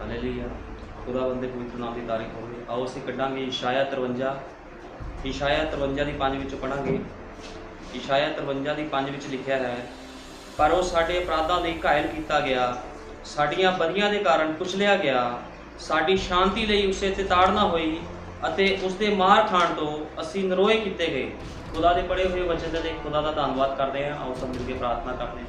Hallelujah. खुदावंद दे पवित्र नाम की तारीफ होवे। आओ असीं कढांगे इशाया 53 की 5 विचों पढ़ांगे। इशाया 53 की 5 विच लिखिया है, पर वो साडे अपराधां लई घायल कीता गया, साडीआं बदियां दे कारण कुचलिया गया, साडी शांति लई उसे ते ताड़ना होई अते उसदे मार खाण तो असीं नरोए कीते गए। खुदा दे पढ़े हुए वचन दे खुदा दा धन्नवाद करते हैं। आओ सब मिलके प्रार्थना करते हैं।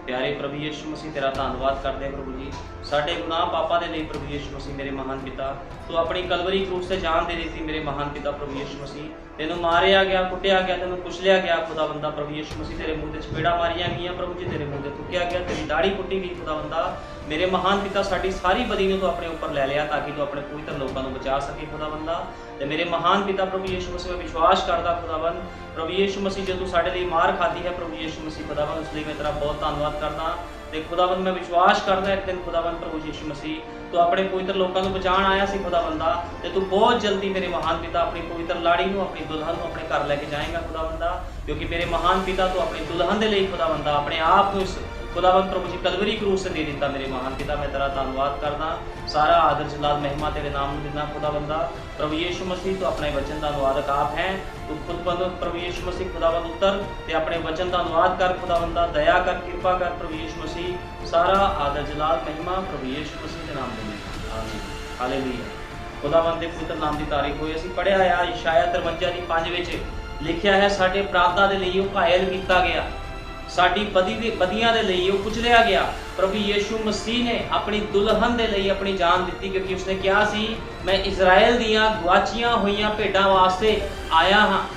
प्यारे प्रभु यीशु मसीह तेरा धन्नवाद करते हैं प्रभु जी, साडे गुनाह पापां दे लई प्रभु यीशु मसीह मेरे महान पिता, तू अपनी कलवरी क्रूस से जान दे दी मेरे महान पिता प्रभु यीशु मसीह। तेनों मारिया गया, कुटिया गया, तेनों कुचलिया गया खुदा बंदा प्रभु यीशु मसीह, तेरे मुँह ते चपेड़ा मारिया गई प्रभु जी, तेरे मुँह ते थुकिया गया, तेरी दाढ़ी पुट्टी गई खुदा बंदा मेरे महान पिता। साडी सारी बदी नूं तू अपने ऊपर लै लिया ताकि तू अपने पवित्र लोगों को बचा सके खुदा बंदा। ते मेरे महान पिता प्रभु यीशु मसीह मैं विश्वास करदा खुदावन प्रभु यीशु मसीह, जो तू साडे लई मार खाधी है प्रभु यीशु मसीह खुदावन, उस लई मैं तेरा बहुत धन्नवाद करदा। ते खुदावन मैं विश्वास करदा एक दिन खुदावन प्रभु यीशु मसीह तू अपने पवित्र लोगों को बचाण आया सी खुदावंदा, ते तू बहुत जल्दी मेरे महान पिता अपनी पवित्र लाड़ी नूं, अपनी दुल्हन नूं अपने घर लैके जाएगा खुदावंदा, क्योंकि मेरे महान पिता तू अपनी दुल्हन दे लई खुदावंदा अपने आप को इस खुदावन प्रभु जी कलवरी क्रूस से दे दिता मेरे महान पिता। मैं तेरा धन्नवाद करदा, सारा आदर जलाल महिमा तेरे नाम में देना खुदावंदा प्रभु यीशु मसीह। तो अपने वचन का अनुवादक आप हैं, तू खुद बंद प्रभु यीशु मसीह खुदावंद उतर ते अपने वचन का अनुवाद कर खुदावंदा, दया कर कृपा कर प्रभु यीशु मसीह। सारा आदर जलाल महिमा प्रभु यीशु मसीह के नाम में आमीन हालेलुया। खुदावंद दे पवित्र नाम की तारीफ होई। असीं पढ़िया है इशाया 53 की 5 विच लिखिया है, साडे अपराधां दे लई ओह घायल कीता गया, साडी बदियां दे लई ओह कुचलिया गया। प्रभु यीशु मसीह ने अपनी दुल्हन दे लई अपनी जान दी, क्योंकि उसने कहा सी मैं इजराइल दियां गवाचियां होईयां भेडां वास्ते आया हाँ।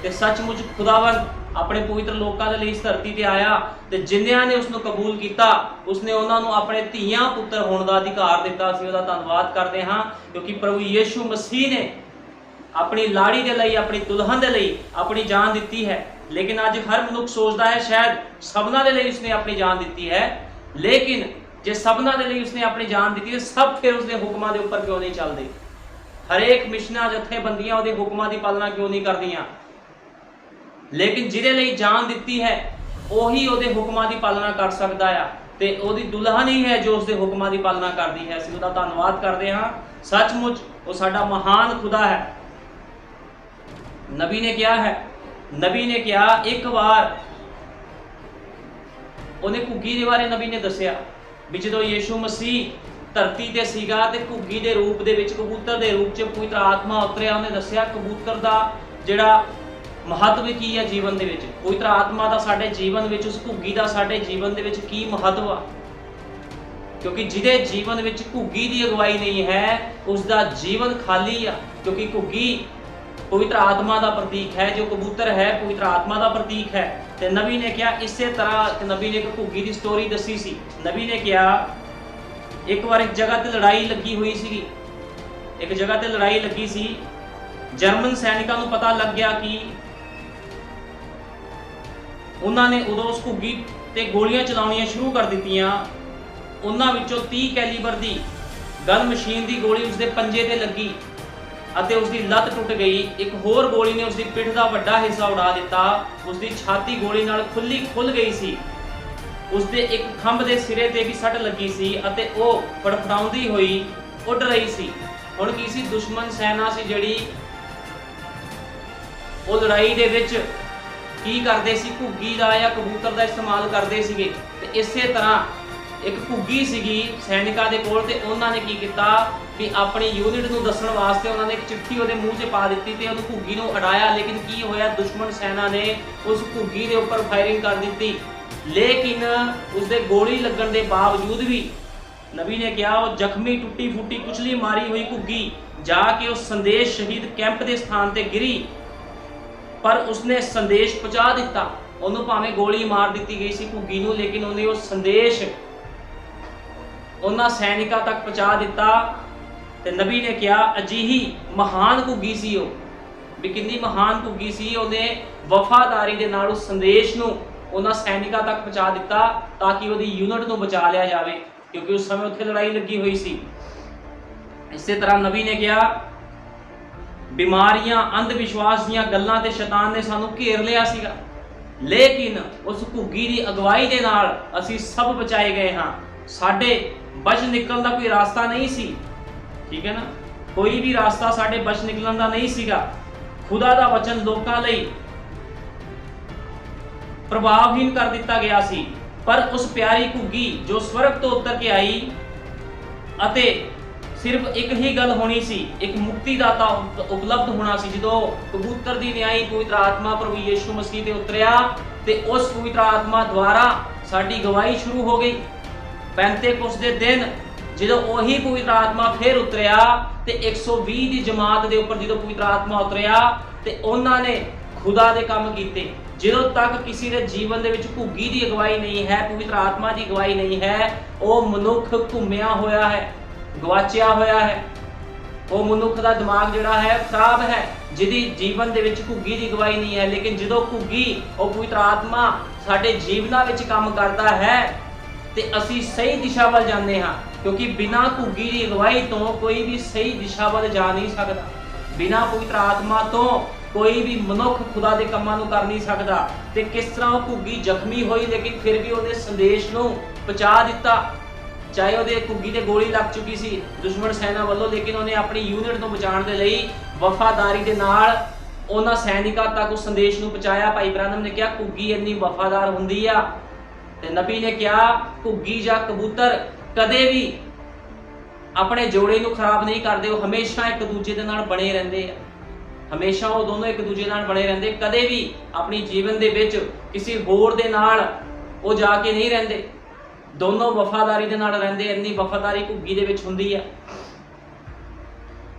ते सचमुच खुदावन अपने पवित्र लोकां दे लई इस धरती ते आया, ते जिन्नियां ने उसनूं कबूल कीता उसने उन्हां नूं अपने धीआं पुੱਤਰ होण दा अधिकार दिता। असीं उहदा धन्नवाद करदे हां, क्योंकि प्रभु यीशु मसीह ने अपनी लाड़ी दे लई, अपनी दुल्हन दे लई अपनी जान दी है। लेकिन अज हर मनुख सोचता है शायद सबना दे लई उसने अपनी जान दी है, लेकिन जे सबना दे लई उसने अपनी जान दी है, सब फिर उसके हुक्मां दे उपर क्यों नहीं चलते? हरेक मिशनां जथेबंदियां उहदे हुक्मां दी पालना क्यों नहीं करदियां? लेकिन जिहदे लई जान दी है उही उहदे हुक्मां दी पालना कर सकदा आ, ते उहदी दुल्हन ही है जो उसके हुक्मां दी पालना करदी है। असीं उहदा धन्नवाद करदे हां। सचमुच वो साडा महान खुदा है। नबी ने क्या है, नबी ने क्या एक बार उन्हें घुग्गी दे बारे नबी ने दसिया भी जो यीशु मसीह धरती ते सीगा ते घुग्गी दे रूप दे विच, कबूतर दे रूप च पवित्र आत्मा उतरिया। उन्हें दसिया कबूतर दा जिहड़ा महत्व की है जीवन दे विच, पवित्र आत्मा दा साडे जीवन विच, उस घुग्गी दा साडे जीवन दे विच की महत्व आ। क्योंकि जिहदे जीवन विच घुग्गी दी अगवाई नहीं है उसका जीवन खाली आ, क्योंकि घुग्गी पवित्र आत्मा का प्रतीक है, जो कबूतर है पवित्र आत्मा का प्रतीक है। तो नबी ने क्या इस तरह नबी ने एक घुग्गी की स्टोरी दसी सी। नबी ने क्या एक बार एक जगह ते लड़ाई लगी हुई सी, एक जगह ते लड़ाई लगी सी। जर्मन सैनिकों को पता लग गया कि उन्होंने उदों उस घुग्गी ते गोलियां चलाउणियां शुरू कर दित्तियां। उन्हां विचों 30 कैलीबर की गन मशीन की गोली उसके पंजे ते लगी अते उसकी लत टुट गई। एक होर गोली ने उसकी पिठ का वड्डा हिस्सा उड़ा दिता। उसकी छाती गोली नाल खुल गई सी। उसके एक खंभ के सिरे ते भी सट लगी सी अते वो फड़फड़ाउंदी हुई उड़ रही सी। हुण की सी, दुश्मन सेना सी जिहड़ी वो लड़ाई दे विच की करदे सी, घुग्गी दा या कबूतर दा इस्तेमाल करदे सीगे। ते इसे तरह एक घुग्गी सीगी सैनिकां दे कोल, ते उन्हां ने की कीता कि अपनी यूनिट नूं दस्सण वास्ते उन्होंने एक चिट्ठी उहदे मूँह 'च पा दी ते उहनूं घुग्गी नूं अड़ाया। लेकिन की होया, दुश्मन सेना ने उस घुग्गी दे उपर फायरिंग कर दी। लेकिन उसदे गोली लगन के बावजूद भी नबी ने कहा वो जख्मी टुटी फुटी कुचली मारी हुई घुग्गी जाके उस संदेश शहीद कैंप के स्थान पर गिरी, पर उसने संदेश पहुँचा दिता। उन्होंने भावें गोली मार दी गई सी घुग्गी नूं, लेकिन उन्हें वो संदेश उन्हां सैनिकां तक पहुँचा दिता। ते नबी ने कहा अजीही महान घुग्गी सी वो, भी कितनी महान घुग्गी सी। उन्हें वफादारी दे नाल उस संदेश नूं उन्हां सैनिकां तक पहुँचा दिता ताकि उहदी यूनिट नूं बचा लिया जाए, क्योंकि उस समय उत्थे लड़ाई लगी हुई सी। इस तरह नबी ने कहा बीमारियां अंधविश्वास दीयां गल्लां ते शैतान ने सानू घेर लिया सीगा, लेकिन उस घुग्गी दी अगवाई दे नाल असीं सब बचाए गए हाँ। साडे ਬਚ ਨਿਕਲਣ ਦਾ ਕੋਈ ਰਾਸਤਾ ਨਹੀਂ ਸੀ। ਠੀਕ ਹੈ ਨਾ, ਕੋਈ ਵੀ ਰਾਸਤਾ ਸਾਡੇ ਬਚ ਨਿਕਲਣ ਦਾ ਨਹੀਂ ਸੀਗਾ। ਖੁਦਾ ਦਾ ਵਚਨ ਲੋਕਾਂ ਲਈ ਪ੍ਰਭਾਵਹੀਨ ਕਰ ਦਿੱਤਾ ਗਿਆ ਸੀ। ਪਰ ਉਸ ਪਿਆਰੀ ਘੁੱਗੀ ਜੋ ਸਵਰਗ ਤੋਂ ਉਤਰ ਕੇ ਆਈ ਅਤੇ ਸਿਰਫ ਇੱਕ ਹੀ ਗੱਲ ਹੋਣੀ ਸੀ, ਇੱਕ ਮੁਕਤੀਦਾਤਾ ਉਪਲਬਧ ਹੋਣਾ ਸੀ। ਜਦੋਂ ਕਬੂਤਰ ਦੀ ਨਿਆਈ ਪਵਿੱਤਰ ਆਤਮਾ ਪ੍ਰਭੂ ਯੀਸ਼ੂ ਮਸੀਹ ਤੇ ਉਤਰਿਆ ਤੇ ਉਸ ਪਵਿੱਤਰ ਆਤਮਾ ਦੁਆਰਾ ਸਾਡੀ ਗਵਾਹੀ ਸ਼ੁਰੂ ਹੋ ਗਈ। ਪੈਂਤੇਕੁਸਤ ਦੇ ਦਿਨ ਜਦੋਂ ਉਹੀ ਪਵਿੱਤਰ ਆਤਮਾ ਫਿਰ ਉਤਰਿਆ ਤੇ 120 ਦੀ ਜਮਾਤ ਦੇ ਉੱਪਰ ਜਦੋਂ ਪਵਿੱਤਰ ਆਤਮਾ ਉਤਰਿਆ ਤੇ ਉਹਨਾਂ ਨੇ ਖੁਦਾ ਦੇ ਕੰਮ ਕੀਤੇ। ਜਦੋਂ ਤੱਕ ਕਿਸੇ ਦੇ ਜੀਵਨ ਦੇ ਵਿੱਚ ਘੁੱਗੀ ਦੀ ਅਗਵਾਈ ਨਹੀਂ ਹੈ, ਪਵਿੱਤਰ ਆਤਮਾ ਦੀ ਅਗਵਾਈ ਨਹੀਂ ਹੈ, ਉਹ ਮਨੁੱਖ ਘੁੰਮਿਆ ਹੋਇਆ ਹੈ, ਗਵਾਚਿਆ ਹੋਇਆ ਹੈ। ਉਹ ਮਨੁੱਖ ਦਾ ਦਿਮਾਗ ਜਿਹੜਾ ਹੈ ਖਰਾਬ ਹੈ, ਜਿਹਦੀ ਜੀਵਨ ਦੇ ਵਿੱਚ ਘੁੱਗੀ ਦੀ ਅਗਵਾਈ ਨਹੀਂ ਹੈ। ਲੇਕਿਨ ਜਦੋਂ ਘੁੱਗੀ ਉਹ ਪਵਿੱਤਰ ਆਤਮਾ ਸਾਡੇ ਜੀਵਨਾਂ ਵਿੱਚ ਕੰਮ ਕਰਦਾ ਹੈ ਤੇ ਅਸੀਂ ਸਹੀ ਦਿਸ਼ਾ ਵੱਲ ਜਾਂਦੇ ਹਾਂ, ਕਿਉਂਕਿ ਬਿਨਾਂ ਘੁੱਗੀ ਦੀ ਅਗਵਾਈ ਤੋਂ ਕੋਈ ਵੀ ਸਹੀ ਦਿਸ਼ਾ ਵੱਲ ਜਾ ਨਹੀਂ ਸਕਦਾ। ਬਿਨਾਂ ਪਵਿੱਤਰ ਆਤਮਾ ਤੋਂ ਕੋਈ ਵੀ ਮਨੁੱਖ ਖੁਦਾ ਦੇ ਕੰਮਾਂ ਨੂੰ ਕਰ ਨਹੀਂ ਸਕਦਾ। ਤੇ ਕਿਸ ਤਰ੍ਹਾਂ ਉਹ ਘੁੱਗੀ ਜ਼ਖਮੀ ਹੋਈ ਲੇਕਿਨ ਫਿਰ ਵੀ ਉਹਦੇ ਸੰਦੇਸ਼ ਨੂੰ ਪਹੁੰਚਾ ਦਿੱਤਾ। ਚਾਹੇ ਉਹਦੇ ਘੁੱਗੀ ਤੇ ਗੋਲੀ ਲੱਗ ਚੁੱਕੀ ਸੀ ਦੁਸ਼ਮਣ ਸੈਨਾ ਵੱਲੋਂ, ਲੇਕਿਨ ਉਹਨੇ ਆਪਣੀ ਯੂਨਿਟ ਨੂੰ ਬਚਾਉਣ ਦੇ ਲਈ ਵਫਾਦਾਰੀ ਦੇ ਨਾਲ ਉਹਨਾਂ ਸੈਨਿਕਾਂ ਤੱਕ ਉਸ ਸੰਦੇਸ਼ ਨੂੰ ਪਹੁੰਚਾਇਆ। ਭਾਈ ਬ੍ਰਾਨਮ ਨੇ ਕਿਹਾ ਘੁੱਗੀ ਇੰਨੀ ਵਫਾਦਾਰ ਹੁੰਦੀ ਆ, ਤੇ ਨਬੀ ਨੇ ਕਿਹਾ ਘੁੱਗੀ ਜਾਂ ਕਬੂਤਰ ਕਦੇ ਵੀ ਆਪਣੇ ਜੋੜੇ ਨੂੰ ਖਰਾਬ ਨਹੀਂ ਕਰਦੇ, ਉਹ ਹਮੇਸ਼ਾ ਇੱਕ ਦੂਜੇ ਦੇ ਨਾਲ ਬਣੇ ਰਹਿੰਦੇ ਆ। ਹਮੇਸ਼ਾ ਉਹ ਦੋਨੋਂ ਇੱਕ ਦੂਜੇ ਨਾਲ ਬਣੇ ਰਹਿੰਦੇ, ਕਦੇ ਵੀ ਆਪਣੀ ਜੀਵਨ ਦੇ ਵਿੱਚ ਕਿਸੇ ਹੋਰ ਦੇ ਨਾਲ ਉਹ ਜਾ ਕੇ ਨਹੀਂ ਰਹਿੰਦੇ, ਦੋਨੋਂ ਵਫਾਦਾਰੀ ਦੇ ਨਾਲ ਰਹਿੰਦੇ। ਇੰਨੀ ਵਫਾਦਾਰੀ ਘੁੱਗੀ ਦੇ ਵਿੱਚ ਹੁੰਦੀ ਆ।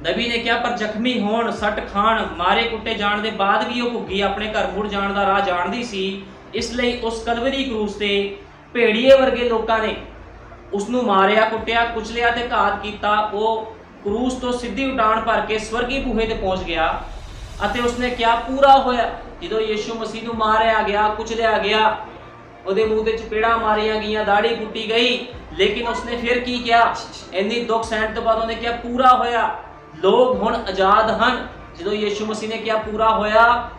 ਨਬੀ ਨੇ ਕਿਹਾ ਪਰ ਜ਼ਖਮੀ ਹੋਣ, ਸੱਟ ਖਾਣ, ਮਾਰੇ ਕੁੱਟੇ ਜਾਣ ਦੇ ਬਾਅਦ ਵੀ ਉਹ ਘੁੱਗੀ ਆਪਣੇ ਘਰ ਮੁੜ ਜਾਣ ਦਾ ਰਾਹ ਜਾਣਦੀ ਸੀ। ਇਸ ਲਈ ਉਸ ਕਲਵਰੀ ਕਰੂਸ ਤੇ ਭੇੜੀਏ ਵਰਗੇ ਲੋਕਾਂ ਨੇ ਉਸ ਨੂੰ ਮਾਰਿਆ, ਕੁੱਟਿਆ, ਕੁਚਲਿਆ ਤੇ ਘਾਤ ਕੀਤਾ। ਉਹ ਕਰੂਸ ਤੋਂ ਸਿੱਧੀ ਉਡਾਣ ਭਰ ਕੇ ਸਵਰਗੀ ਬੂਹੇ ਤੇ ਪਹੁੰਚ ਗਿਆ ਅਤੇ ਉਸਨੇ ਕਿਹਾ ਪੂਰਾ ਹੋਇਆ। ਜਦੋਂ ਯੀਸ਼ੂ ਮਸੀਹ ਨੂੰ ਮਾਰਿਆ ਗਿਆ, ਕੁਚਲਿਆ ਗਿਆ, ਉਹਦੇ ਮੂੰਹ ਤੇ ਚਪੇੜਾਂ ਮਾਰੀਆਂ ਗਈਆਂ, ਦਾੜੀ ਪੁੱਟੀ ਗਈ, ਲੇਕਿਨ ਉਸਨੇ ਫਿਰ ਕੀ ਕਿਹਾ? ਇੰਨੀ ਦੁੱਖ ਸਹਿਣ ਤੋਂ ਬਾਅਦ ਉਹਨੇ ਕਿਹਾ ਪੂਰਾ ਹੋਇਆ, ਲੋਕ ਹੁਣ ਆਜ਼ਾਦ ਹਨ। ਜਦੋਂ ਯੀਸ਼ੂ ਮਸੀਹ ਨੇ ਕਿਹਾ ਪੂਰਾ ਹੋਇਆ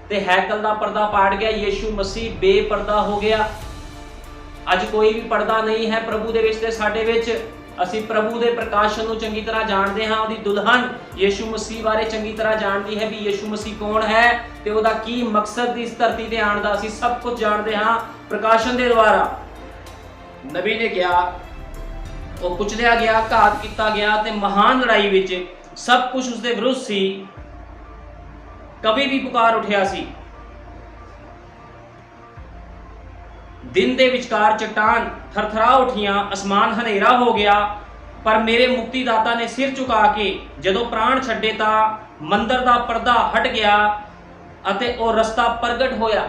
ਤੇ ਹੈਕਲ ਦਾ ਪਰਦਾ ਪਾੜ ਗਿਆ, ਯੀਸ਼ੂ ਮਸੀਹ ਬੇਪਰਦਾ ਹੋ ਗਿਆ। ਅੱਜ ਕੋਈ ਵੀ ਪਰਦਾ ਨਹੀਂ ਹੈ ਪ੍ਰਭੂ ਦੇ ਵਿੱਚ ਤੇ ਸਾਡੇ ਵਿੱਚ। ਅਸੀਂ ਪ੍ਰਭੂ ਦੇ ਪ੍ਰਕਾਸ਼ਨ ਨੂੰ ਚੰਗੀ ਤਰ੍ਹਾਂ ਜਾਣਦੇ ਹਾਂ। ਉਹਦੀ ਦੁਲਹਨ ਯੀਸ਼ੂ ਮਸੀਹ ਬਾਰੇ ਚੰਗੀ ਤਰ੍ਹਾਂ ਜਾਣਦੀ ਹੈ ਵੀ ਯੀਸ਼ੂ ਮਸੀਹ ਕੌਣ ਹੈ ਤੇ ਉਹਦਾ ਕੀ ਮਕਸਦ ਇਸ ਧਰਤੀ ਤੇ ਆਉਣ ਦਾ। ਅਸੀਂ ਸਭ ਕੁਝ ਜਾਣਦੇ ਹਾਂ ਪ੍ਰਕਾਸ਼ਨ ਦੇ ਦੁਆਰਾ। ਨਬੀ ਨੇ ਕਿਹਾ ਉਹ ਕੁਚਲਿਆ ਗਿਆ, ਘਾਤ ਕੀਤਾ ਗਿਆ ਤੇ ਮਹਾਨ ਲੜਾਈ ਵਿੱਚ ਸਭ ਕੁਝ ਉਸਦੇ ਵਿਰੁੱਧ ਸੀ। ਕਵੀ ਵੀ ਪੁਕਾਰ ਉੱਠਿਆ ਸੀ, ਦਿਨ ਦੇ ਵਿਚਕਾਰ ਚਟਾਨ ਥਰਥਰਾ ਉੱਠੀਆਂ, ਅਸਮਾਨ ਹਨੇਰਾ ਹੋ ਗਿਆ। ਪਰ ਮੇਰੇ ਮੁਕਤੀਦਾਤਾ ਨੇ ਸਿਰ ਝੁਕਾ ਕੇ ਜਦੋਂ ਪ੍ਰਾਣ ਛੱਡੇ ਤਾਂ ਮੰਦਰ ਦਾ ਪਰਦਾ ਹਟ ਗਿਆ ਅਤੇ ਉਹ ਰਸਤਾ ਪ੍ਰਗਟ ਹੋਇਆ।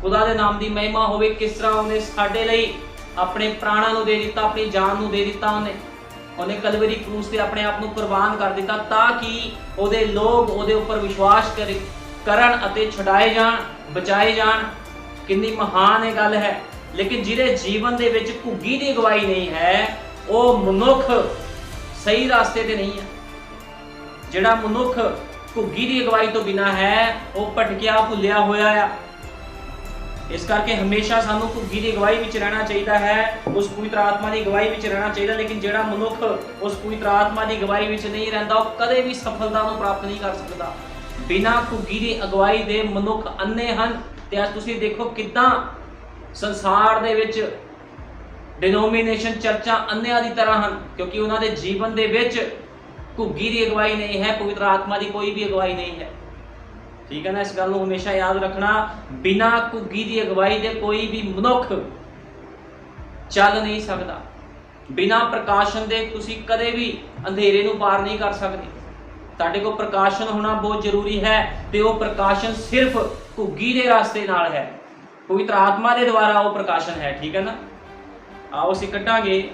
ਖੁਦਾ ਦੇ ਨਾਮ ਦੀ ਮਹਿਮਾ ਹੋਵੇ। ਕਿਸ ਤਰ੍ਹਾਂ ਉਹਨੇ ਸਾਡੇ ਲਈ ਆਪਣੇ ਪ੍ਰਾਣਾਂ ਨੂੰ ਦੇ ਦਿੱਤਾ, ਆਪਣੀ ਜਾਨ ਨੂੰ ਦੇ ਦਿੱਤਾ। ਉਹਨੇ ਕਲਵਰੀ ਕਰੂਸ ਤੇ ਆਪਣੇ ਆਪ ਨੂੰ ਕੁਰਬਾਨ ਕਰ ਦਿੱਤਾ ਤਾਂ ਕਿ ਉਹਦੇ ਲੋਕ ਉਹਦੇ ਉੱਪਰ ਵਿਸ਼ਵਾਸ ਕਰਨ ਅਤੇ ਛੁਡਾਏ ਜਾਣ, ਬਚਾਏ ਜਾਣ। ਕਿੰਨੀ ਮਹਾਨ ਇਹ ਗੱਲ ਹੈ। ਲੇਕਿਨ ਜਿਹਦੇ ਜੀਵਨ ਦੇ ਵਿੱਚ ਘੁੱਗੀ ਦੀ ਅਗਵਾਈ ਨਹੀਂ ਹੈ, ਉਹ ਮਨੁੱਖ ਸਹੀ ਰਾਸਤੇ ਤੇ ਨਹੀਂ ਹੈ। ਜਿਹੜਾ ਮਨੁੱਖ ਘੁੱਗੀ ਦੀ ਅਗਵਾਈ ਤੋਂ ਬਿਨਾਂ ਹੈ, ਉਹ ਭਟਕਿਆ ਭੁੱਲਿਆ ਹੋਇਆ ਆ। ਇਸ ਕਰਕੇ ਹਮੇਸ਼ਾ ਸਾਨੂੰ ਘੁੱਗੀ ਦੀ ਅਗਵਾਈ ਵਿੱਚ ਰਹਿਣਾ ਚਾਹੀਦਾ ਹੈ, ਉਸ ਪਵਿੱਤਰ ਆਤਮਾ ਦੀ ਅਗਵਾਈ ਵਿੱਚ ਰਹਿਣਾ ਚਾਹੀਦਾ। ਲੇਕਿਨ ਜਿਹੜਾ ਮਨੁੱਖ ਉਸ ਪਵਿੱਤਰ ਆਤਮਾ ਦੀ ਅਗਵਾਈ ਵਿੱਚ ਨਹੀਂ ਰਹਿੰਦਾ, ਉਹ ਕਦੇ ਵੀ ਸਫਲਤਾ ਨੂੰ ਪ੍ਰਾਪਤ ਨਹੀਂ ਕਰ ਸਕਦਾ। ਬਿਨਾਂ ਘੁੱਗੀ ਦੀ ਅਗਵਾਈ ਦੇ ਮਨੁੱਖ ਅੰਨੇ ਹਨ। ਤੇ ਅੱਜ ਤੁਸੀਂ ਦੇਖੋ ਕਿੱਦਾਂ ਸੰਸਾਰ ਦੇ ਵਿੱਚ ਡਿਨੋਮੀਨੇਸ਼ਨ ਚਰਚਾਂ ਅੰਨਿਆਂ ਦੀ ਤਰ੍ਹਾਂ ਹਨ, ਕਿਉਂਕਿ ਉਹਨਾਂ ਦੇ ਜੀਵਨ ਦੇ ਵਿੱਚ ਘੁੱਗੀ ਦੀ ਅਗਵਾਈ ਨਹੀਂ ਹੈ, ਪਵਿੱਤਰ ਆਤਮਾ ਦੀ ਕੋਈ ਵੀ ਅਗਵਾਈ ਨਹੀਂ ਹੈ। ਠੀਕ ਹੈ ਨਾ, ਇਸ ਗੱਲ ਨੂੰ ਹਮੇਸ਼ਾ ਯਾਦ ਰੱਖਣਾ। ਬਿਨਾਂ ਘੁੱਗੀ ਦੀ ਅਗਵਾਈ ਦੇ ਕੋਈ ਵੀ ਮਨੁੱਖ ਚੱਲ ਨਹੀਂ ਸਕਦਾ। ਬਿਨਾਂ ਪ੍ਰਕਾਸ਼ਨ ਦੇ ਤੁਸੀਂ ਕਦੇ ਵੀ ਅੰਧੇਰੇ ਨੂੰ ਪਾਰ ਨਹੀਂ ਕਰ ਸਕਦੇ। ਤੁਹਾਡੇ ਕੋਲ ਪ੍ਰਕਾਸ਼ਨ ਹੋਣਾ ਬਹੁਤ ਜ਼ਰੂਰੀ ਹੈ ਤੇ ਉਹ ਪ੍ਰਕਾਸ਼ਨ ਸਿਰਫ ਘੁੱਗੀ ਦੇ ਰਾਸਤੇ ਨਾਲ ਹੈ, ਪਵਿੱਤਰ ਆਤਮਾ ਦੇ ਦੁਆਰਾ ਉਹ ਪ੍ਰਕਾਸ਼ਨ ਹੈ। ਠੀਕ ਹੈ ਨਾ। ਆਓ ਅਸੀਂ ਕੱਢਾਂਗੇ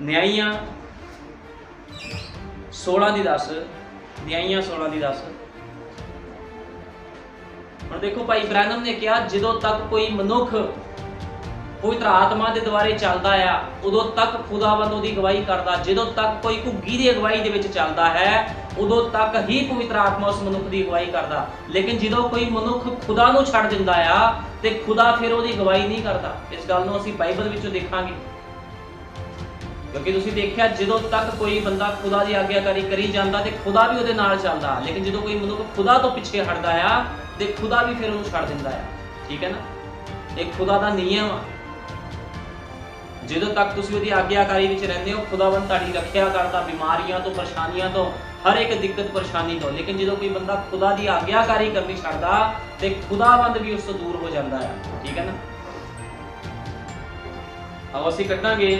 ਨਿਆਂਇਆਂ 16 ਦੀ 10, ਨਿਆਂਇਆਂ 16 ਦੀ 10। ਹੁਣ ਦੇਖੋ ਭਾਈ ਬ੍ਰੈਨਮ ਨੇ ਕਿਹਾ ਜਦੋਂ ਤੱਕ ਕੋਈ ਮਨੁੱਖ ਪਵਿੱਤਰ ਆਤਮਾ ਦੇ ਦੁਆਰੇ ਚੱਲਦਾ ਆ, ਉਦੋਂ ਤੱਕ ਖੁਦਾਵੰਦ ਉਹਦੀ ਅਗਵਾਈ ਕਰਦਾ। ਜਦੋਂ ਤੱਕ ਕੋਈ ਘੁੱਗੀ ਦੀ ਅਗਵਾਈ ਦੇ ਵਿੱਚ ਚੱਲਦਾ ਹੈ, ਉਦੋਂ ਤੱਕ ਹੀ ਪਵਿੱਤਰ ਆਤਮਾ ਉਸ ਮਨੁੱਖ ਦੀ ਅਗਵਾਈ ਕਰਦਾ। ਲੇਕਿਨ ਜਦੋਂ ਕੋਈ ਮਨੁੱਖ ਖੁਦਾ ਨੂੰ ਛੱਡ ਦਿੰਦਾ ਆ ਤੇ ਖੁਦਾ ਫਿਰ ਉਹਦੀ ਅਗਵਾਈ ਨਹੀਂ ਕਰਦਾ। ਇਸ ਗੱਲ ਨੂੰ ਅਸੀਂ ਬਾਈਬਲ ਵਿੱਚੋਂ ਦੇਖਾਂਗੇ। क्योंकि तुसीं देखिया जदों तक कोई बंदा खुदा की आग्याकारी करी जाता तो खुदा भी उहदे नाल चलदा, लेकिन जो कोई मनुख खुदा तो पिछे हटदा आ तो खुदा भी फिर उहनूं छड्ड दिंदा है। ठीक है ना, एक खुदा का नियम आ। जदों तक तुसीं उहदी आग्याकारी विच रहिंदे हो खुदावंद तुहाडी रखिया करदा बीमारियां तो, परेशानियां तो, हर एक दिक्कत परेशानी तो। लेकिन जो कोई बंदा खुदा की आग्याकारी करनी छड्डदा तो खुदावंद भी उस तो दूर हो जाता है। ठीक है ना, अब असीं कट्टांगे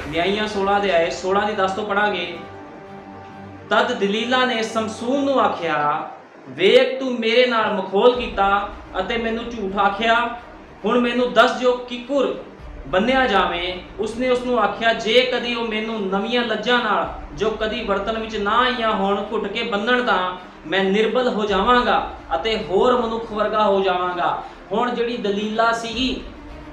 न्यायियां 16 अध्याय 16 की 10 तो पढ़ांगे। तद दलीला ने समसून नूं आख्या, वेख तू मेरे नाल मखौल कीता अते मैनू झूठ आख्या, हुण मैनू दस जो किकुर बन्निया जावें। उसने उसनूं आख्या, जे कदी वो मैनू नवीआं लज्जां नाल जो कदी बर्तन विच ना आईआं होण घुट के बन्नण तां मैं निर्बल हो जावांगा अते होर मनुख वर्गा हो जावांगा। हुण जिहड़ी दलीला सीगी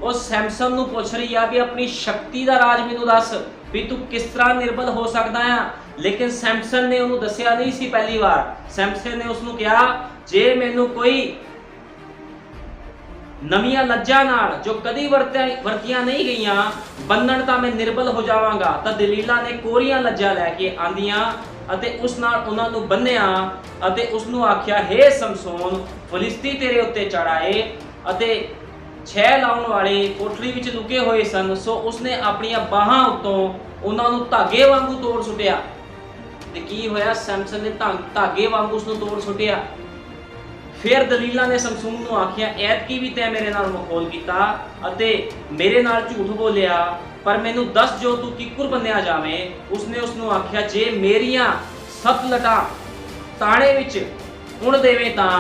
वो सैमसन नूं पुछ रही आ कि अपनी शक्ति का राज मैनू दस भी तू किस तरह निर्बल हो सकदा है। लेकिन सैमसन ने उन्होंने दसिया नहीं सी। पहली बार सैमसन ने उसनूं कहा, जे मैनू कोई नवीआं लज्जां नाल जो कदी वरतियां नहीं गईयां बन्नण तां मैं निर्बल हो जावांगा। तां दलीला ने कोरियां लज्जां लैके आंदियां अते उस नाल उन्हां नूं बन्निया अते उसनूं आख्या, हे समसोन फिलिस्ती तेरे उत्ते चढ़ आए अते छह लाउण वाले कोठड़ी विच लुके होए सन। सो उसने अपनियां बाहां उत्तों उन्हां नूं धागे वांगू तोड़ सुटिया। ते की होया, सैमसन ने धागे वांगू उसनूं तोड़ सुटिया। फिर दलीला ने समसून नूं आख्या, ऐतकी भी तैं मेरे नाल मखौल कीता अते मेरे नाल झूठ बोलिया, पर मैनू दस जो तू किकुर बन्निया जावें। उसने उसनूं आख्या, जे मेरियां 7 लटां ताणे विच उण देवे तां।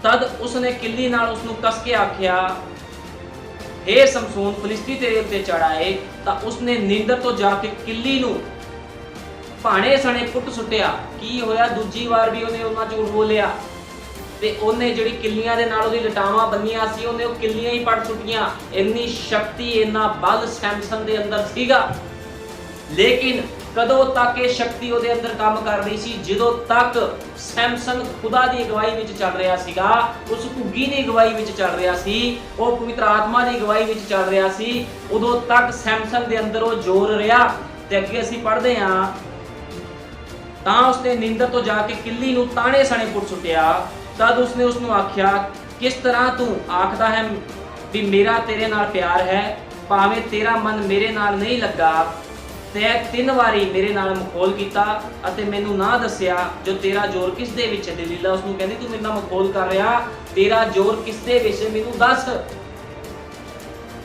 तद उसने किल्ली नाल उसनूं कस के आख्या, हे समसून फिलिस्ती तेरे उत्ते चढ़ आए। तां उसने नींदर तो जाके किल्ली नूं भाणे सणे कुट सुटिया। की होया, दूजी बार भी उन्हें उन्ना झूठ बोलिया ते उन्हें जिहड़ी किल्लियां दे नाल उहदी लटावां बन्नियां सी उन्हें वो किल्लियां ही पड़ सुटियां। इन्नी शक्ति इन्ना बल सैमसन दे अंदर सीगा। लेकिन कदों तक ये शक्ति उहदे अंदर काम कर रही सी, जदों तक सैमसन खुदा की अगवाई विच चल रहा सीगा, उस घुग्गी की अगवाई विच चल रहा सी, वो पवित्र आत्मा की अगवाई विच चल रहा सी, उदों तक सैमसन दे अंदर वो जोर रहा। ते अगे असीं पढ़दे हां, तां उसने नींदर तो जाके किल्ली नूं ताणे सणे पुट सुटिया। तद उसने उसनूं आख्या, किस तरह तू आखदा है भी मेरा तेरे नाल प्यार है, भावें तेरा मन मेरे नाल नहीं लगा। तै 3 वारी मेरे नाल मखौल कीता अते मैनू ना दसिया जो तेरा जोर किस दे विच है। दलीला उसनूं कहंदी, तू मेरे नाल मखौल कर रहा, तेरा जोर किस दे विच है, मैनू दस।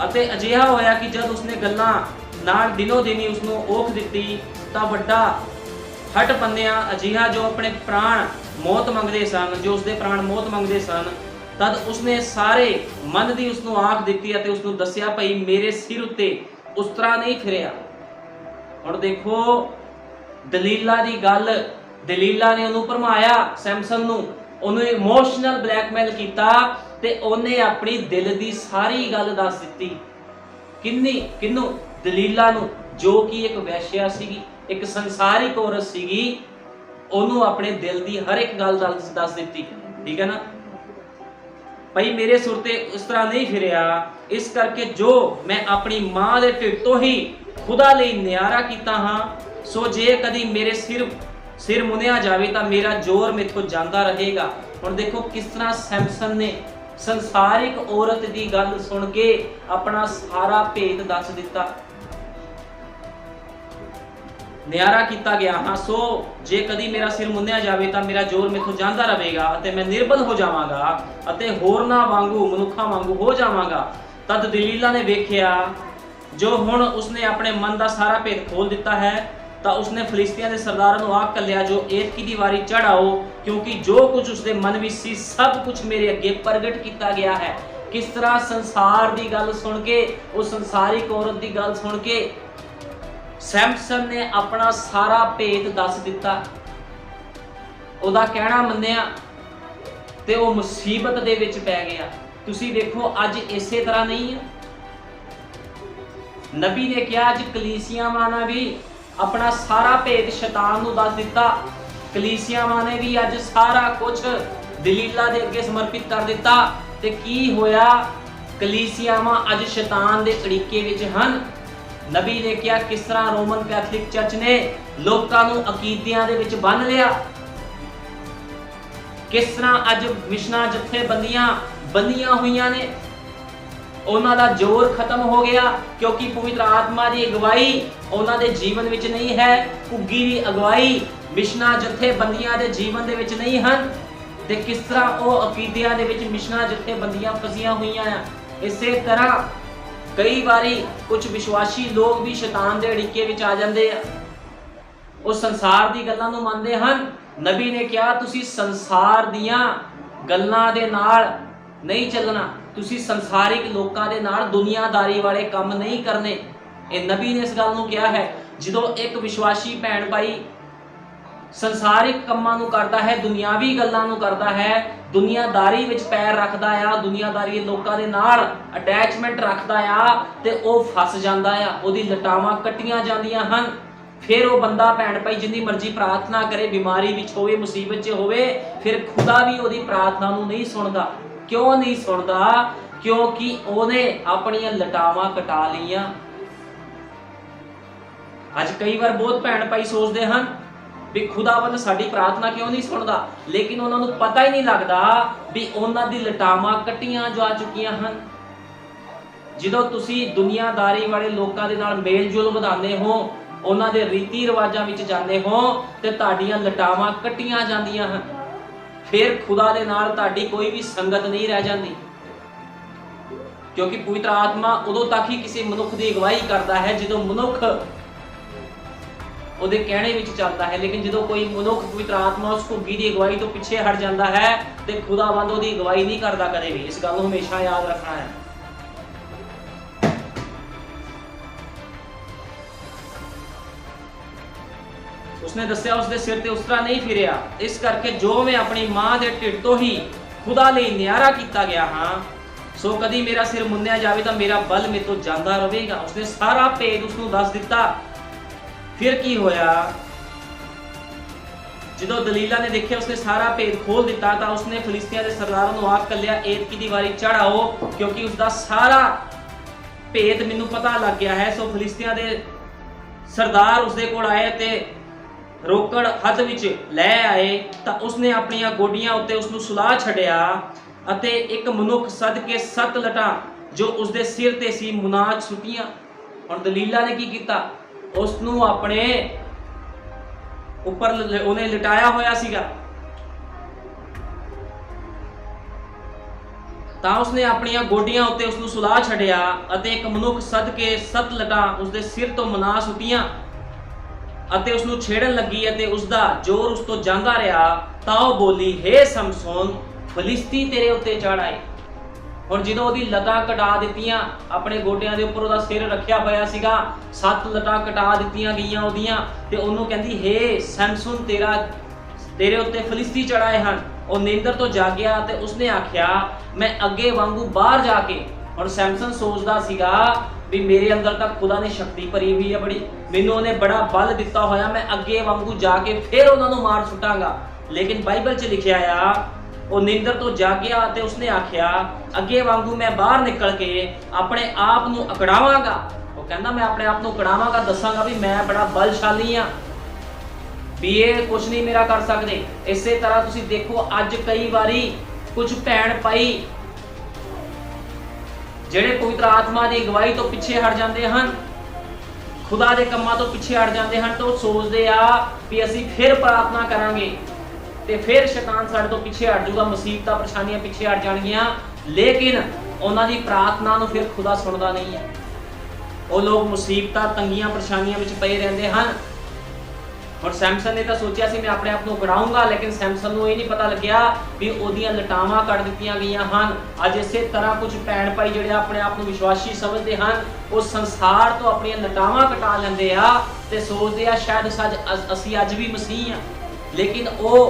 अते अजिहा होया कि जद उसने गल्लां नाल दिनों दिनी उसनूं ओख दित्ती तां वड्डा हट बन्निया अजिहा जो अपने प्राण मौत मंगदे सन, जो उसदे प्राण मौत मंगदे सन। तद उसने सारे मन दी उसनूं आख दित्ती अते उसनूं दसिया, भई मेरे सिर उत्ते उस तरह नहीं फिरिया। हुण देखो दलीला दी गल, दलीला ने उन्होंने भरमाया सैमसन नूं, उन्होंने इमोशनल ब्लैकमेल किया ते उन्हें अपनी दिल दी सारी गल दस दित्ती। किन्नू दलीला नूं, जो कि एक वैश्या सीगी, एक संसारिक औरत सीगी, उन्होंने अपने दिल की हर एक गल दस दित्ती। ठीक है ना, भाई मेरे सुर ते इस तरह नहीं फिरिया, इस करके जो मैं अपनी मां दे ढिड तो ही खुदा लई न्यारा कीता हां, सो जे कदी मेरे सिर मुनिया जावे तां मेरा जोर मेथों जांदा रहेगा। हुण देखो किस तरह सैमसन ने संसारिक औरत की गल सुन के अपना सारा भेद दस दिता, न्यारा किया गया। हाँ, सो जे कदी मेरा सिर मुन्निया जावे तां मेरा जोर मेथों जांदा रहेगा अते मैं निर्बल हो जावांगा अते होरना वांगू मनुखा वांगू हो जावांगा। तद दलीला ने वेख्या जो हुण उसने अपने मन का सारा भेद खोल दिता है, तां उसने फिलिस्तियां दे सरदारां नूं आख कलिया जो एतकी दी वारी चढ़ाओ, क्योंकि जो कुछ उसदे मन विच सी सब कुछ मेरे अगे प्रगट किया गया है। किस तरह संसार की गल सुन के, उस संसारिक औरत की गल सुन के सैमसन ने अपना सारा भेद दस दिता, उहदा कहना मन्निया ते वो मुसीबत दे विच पै गया। तुसीं देखो अज इसे तरह नहीं है। नबी ने कहा अज कलीसियावां ने भी अपना सारा भेद शैतान नूं दस दिता, कलीसियावां ने भी अज सारा कुछ दलीला दे अगे समर्पित कर दिता। ते की होया, कलीसियावां अज शैतान दे अड़िके विच हन। नबी ने क्या किस तरह रोमन कैथलिक चर्च ने लोकां नूं अकीदियां दे विच बन्ह लिया, किस तरह अज मिशनां जथेबंदियां बंदियां हुईयां ने, उन्हां दा जोर खत्म हो गया क्योंकि पवित्र आत्मा की अगवाई उन्हां दे जीवन विच नहीं है, भुग्गी दी अगवाई मिशनां जथेबंदियां दे जीवन दे विच नहीं हन, ते किस तरह वो अकीदियां दे विच मिशनां जथेबंदियां फसियां हुईयां आ। इसे तरह कई बारी कुछ विश्वासी लोग भी शैतान दे अड़िके विच आ जांदे आ, वो संसार दी गल्लां नूं मनदे हन। नबी ने कहा तुसी संसार दियां गल्लां दे नाल नहीं चलना, तुसी संसारिक लोकां दे नाल दुनियादारी वाले काम नहीं करने। ये नबी ने इस गल नूं कहा है। जदों एक विश्वासी भैण भाई संसारिक कामां नूं करदा है, दुनियावी गल्लां नूं करदा है, दुनियादारी विच पैर रखदा आ, दुनियादारी लोकां दे नाल अटैचमेंट रखदा आ, ते ओ फस जांदा आ, ओदी लटावां कट्टियां जांदियां हन। फिर वो बंदा भैण भाई जिन्नी मर्जी प्रार्थना करे, बीमारी विच होवे, मुसीबत च होवे, फिर खुदा भी ओदी प्रार्थना नूं नहीं सुणदा। क्यों नहीं सुणदा? क्योंकि ओने अपनियां लटावां कटा लियां। अज कई बार बहुत भैण भाई सोचते हैं भी खुदावंद साडी प्रार्थना क्यों नहीं सुनदा, लेकिन उन्हां नूं पता ही नहीं लगदा भी उन्हां दी लटावां कट्टियां जा चुकियां हन। जदों तुसी दुनियादारी वाले लोकां दे नाल मेल जोल वधांदे हो, उन्हां दे रीति रिवाजां विच जांदे हो, ते तुहाडीआं लटावां कट्टियां जांदियां हन। फिर खुदा दे नाल तुहाडी कोई भी संगत नहीं रह जांदी, क्योंकि पवित्र आत्मा उदों तक ही किसी मनुख की अगवाई करता है जदों मनुख ਉਹਦੇ कहने विच चलता है। लेकिन जो कोई मनुख पवित्र आत्मा उस भुग्गी की अगवाई तो पिछे हट जाता है तो खुदावंद उसकी अगवाई नहीं करता कदे भी। इस गल हमेशा याद रखना है। उसने दस्या उसके सिर ते उस तरह नहीं फिरिया, इस करके जो मैं अपनी मां के ढिड तो ही खुदा लई न्यारा किया गया हाँ, सो कदी मेरा सिर मुन्निया जाए तो मेरा बल मेरे तो जाता रहेगा। उसने सारा भेद उसनूं दस दिता। फिर की होया, जो दलीला ने देखा उसने सारा भेद खोल दिता, तो उसने फिलिस्तियां के सरदारों को आख कलिया एतकी दी वारी चढ़ाओ, क्योंकि उसका सारा भेद मैनू पता लग गया है। सो फिलिस्तियां के सरदार उसके कोल आए ते रोकड़ हथ विच लै आए, तो उसने अपनियां गोडियां उत्ते उसनूं सुला छड़िया अते एक मनुख सद के 7 लटां जो उसके सिर ते सी मुनाज सुटियां। हुण दलीला ने की कीता, उसनूं अपने ऊपर उन्हें लिटाया होया सीगा, तां उसने अपनियां गोडियां उत्ते उसनूं सुला छड़िया अते एक मनुख सद के 7 लटां उसके सिर तो मना सुटियां अते उसनूं छेड़न लगी अते उसदा जोर उस तो जांदा रहा। तां ओह बोली, हे समसोन, फिलिस्ती तेरे उत्ते चढ़ आए। हुण जदों ओहदी लतां कटा दित्तियां, अपने गोडियां दे उपर ओहदा सिर रखिया होया सीगा, 7 लतां कटा दित्तियां गईयां ओहदियां, ते ओहनूं कहंदी, हे सैमसुन, तेरे उत्ते फिलिस्ती चढ़ाए हन। ओह नींदर तो जागिया ते उसने आख्या, मैं अगे वांगू बाहर जाके, हुण सैमसन सोचदा सीगा भी मेरे अंदर तक खुदा ने शक्ति भरी हुई है बड़ी, मैनूं उहने बड़ा बल दिता होया, मैं अगे वांगू जाके फिर उहनां नूं मार सुटांगा। लेकिन बाइबल च लिखिया आ, वो नींदर तो जागिया ते उसने आख्या, अगे वांगू मैं बाहर निकल के अपने आप नूं अकड़ावांगा। वो कहंदा मैं अपने आप नूं अकड़ावांगा, दसांगा भी मैं बड़ा बलशाली हाँ, भी ये कुछ नहीं मेरा कर सकते। इसे तरह तुसी देखो अज कई बारी कुछ भैण भाई जेड़े पवित्र आत्मा की अगवाई तो पिछे हट जाते हैं, खुदा के कामां तो पिछे हट जाते हैं, तो सोचते आ भी असी फिर प्रार्थना करांगे ते फिर शैतान साडे तो पिछे हट जाऊगा, मुसीबत परेशानियां पिछे हट जाणगियां। लेकिन उन्हां दी प्रार्थना नूं फिर खुदा सुनदा नहीं है। वो लोग मुसीबत तंगियां परेशानियां विच पए रहंदे हन। और सैमसन ने तो सोचा सी मैं अपने आप को गड़ाऊंगा, लेकिन सैमसन को यह नहीं पता लग्या भी ओदियां लटावां कट दित्तियां गईयां हन। अज इस तरह कुछ भैण भाई जिहड़े अपने आप को विश्वासी समझते हैं, वो संसार तो अपनी लटावां कटा लैंदे आ ते सोचते आ शायद असी अज भी मसीह हाँ, लेकिन वो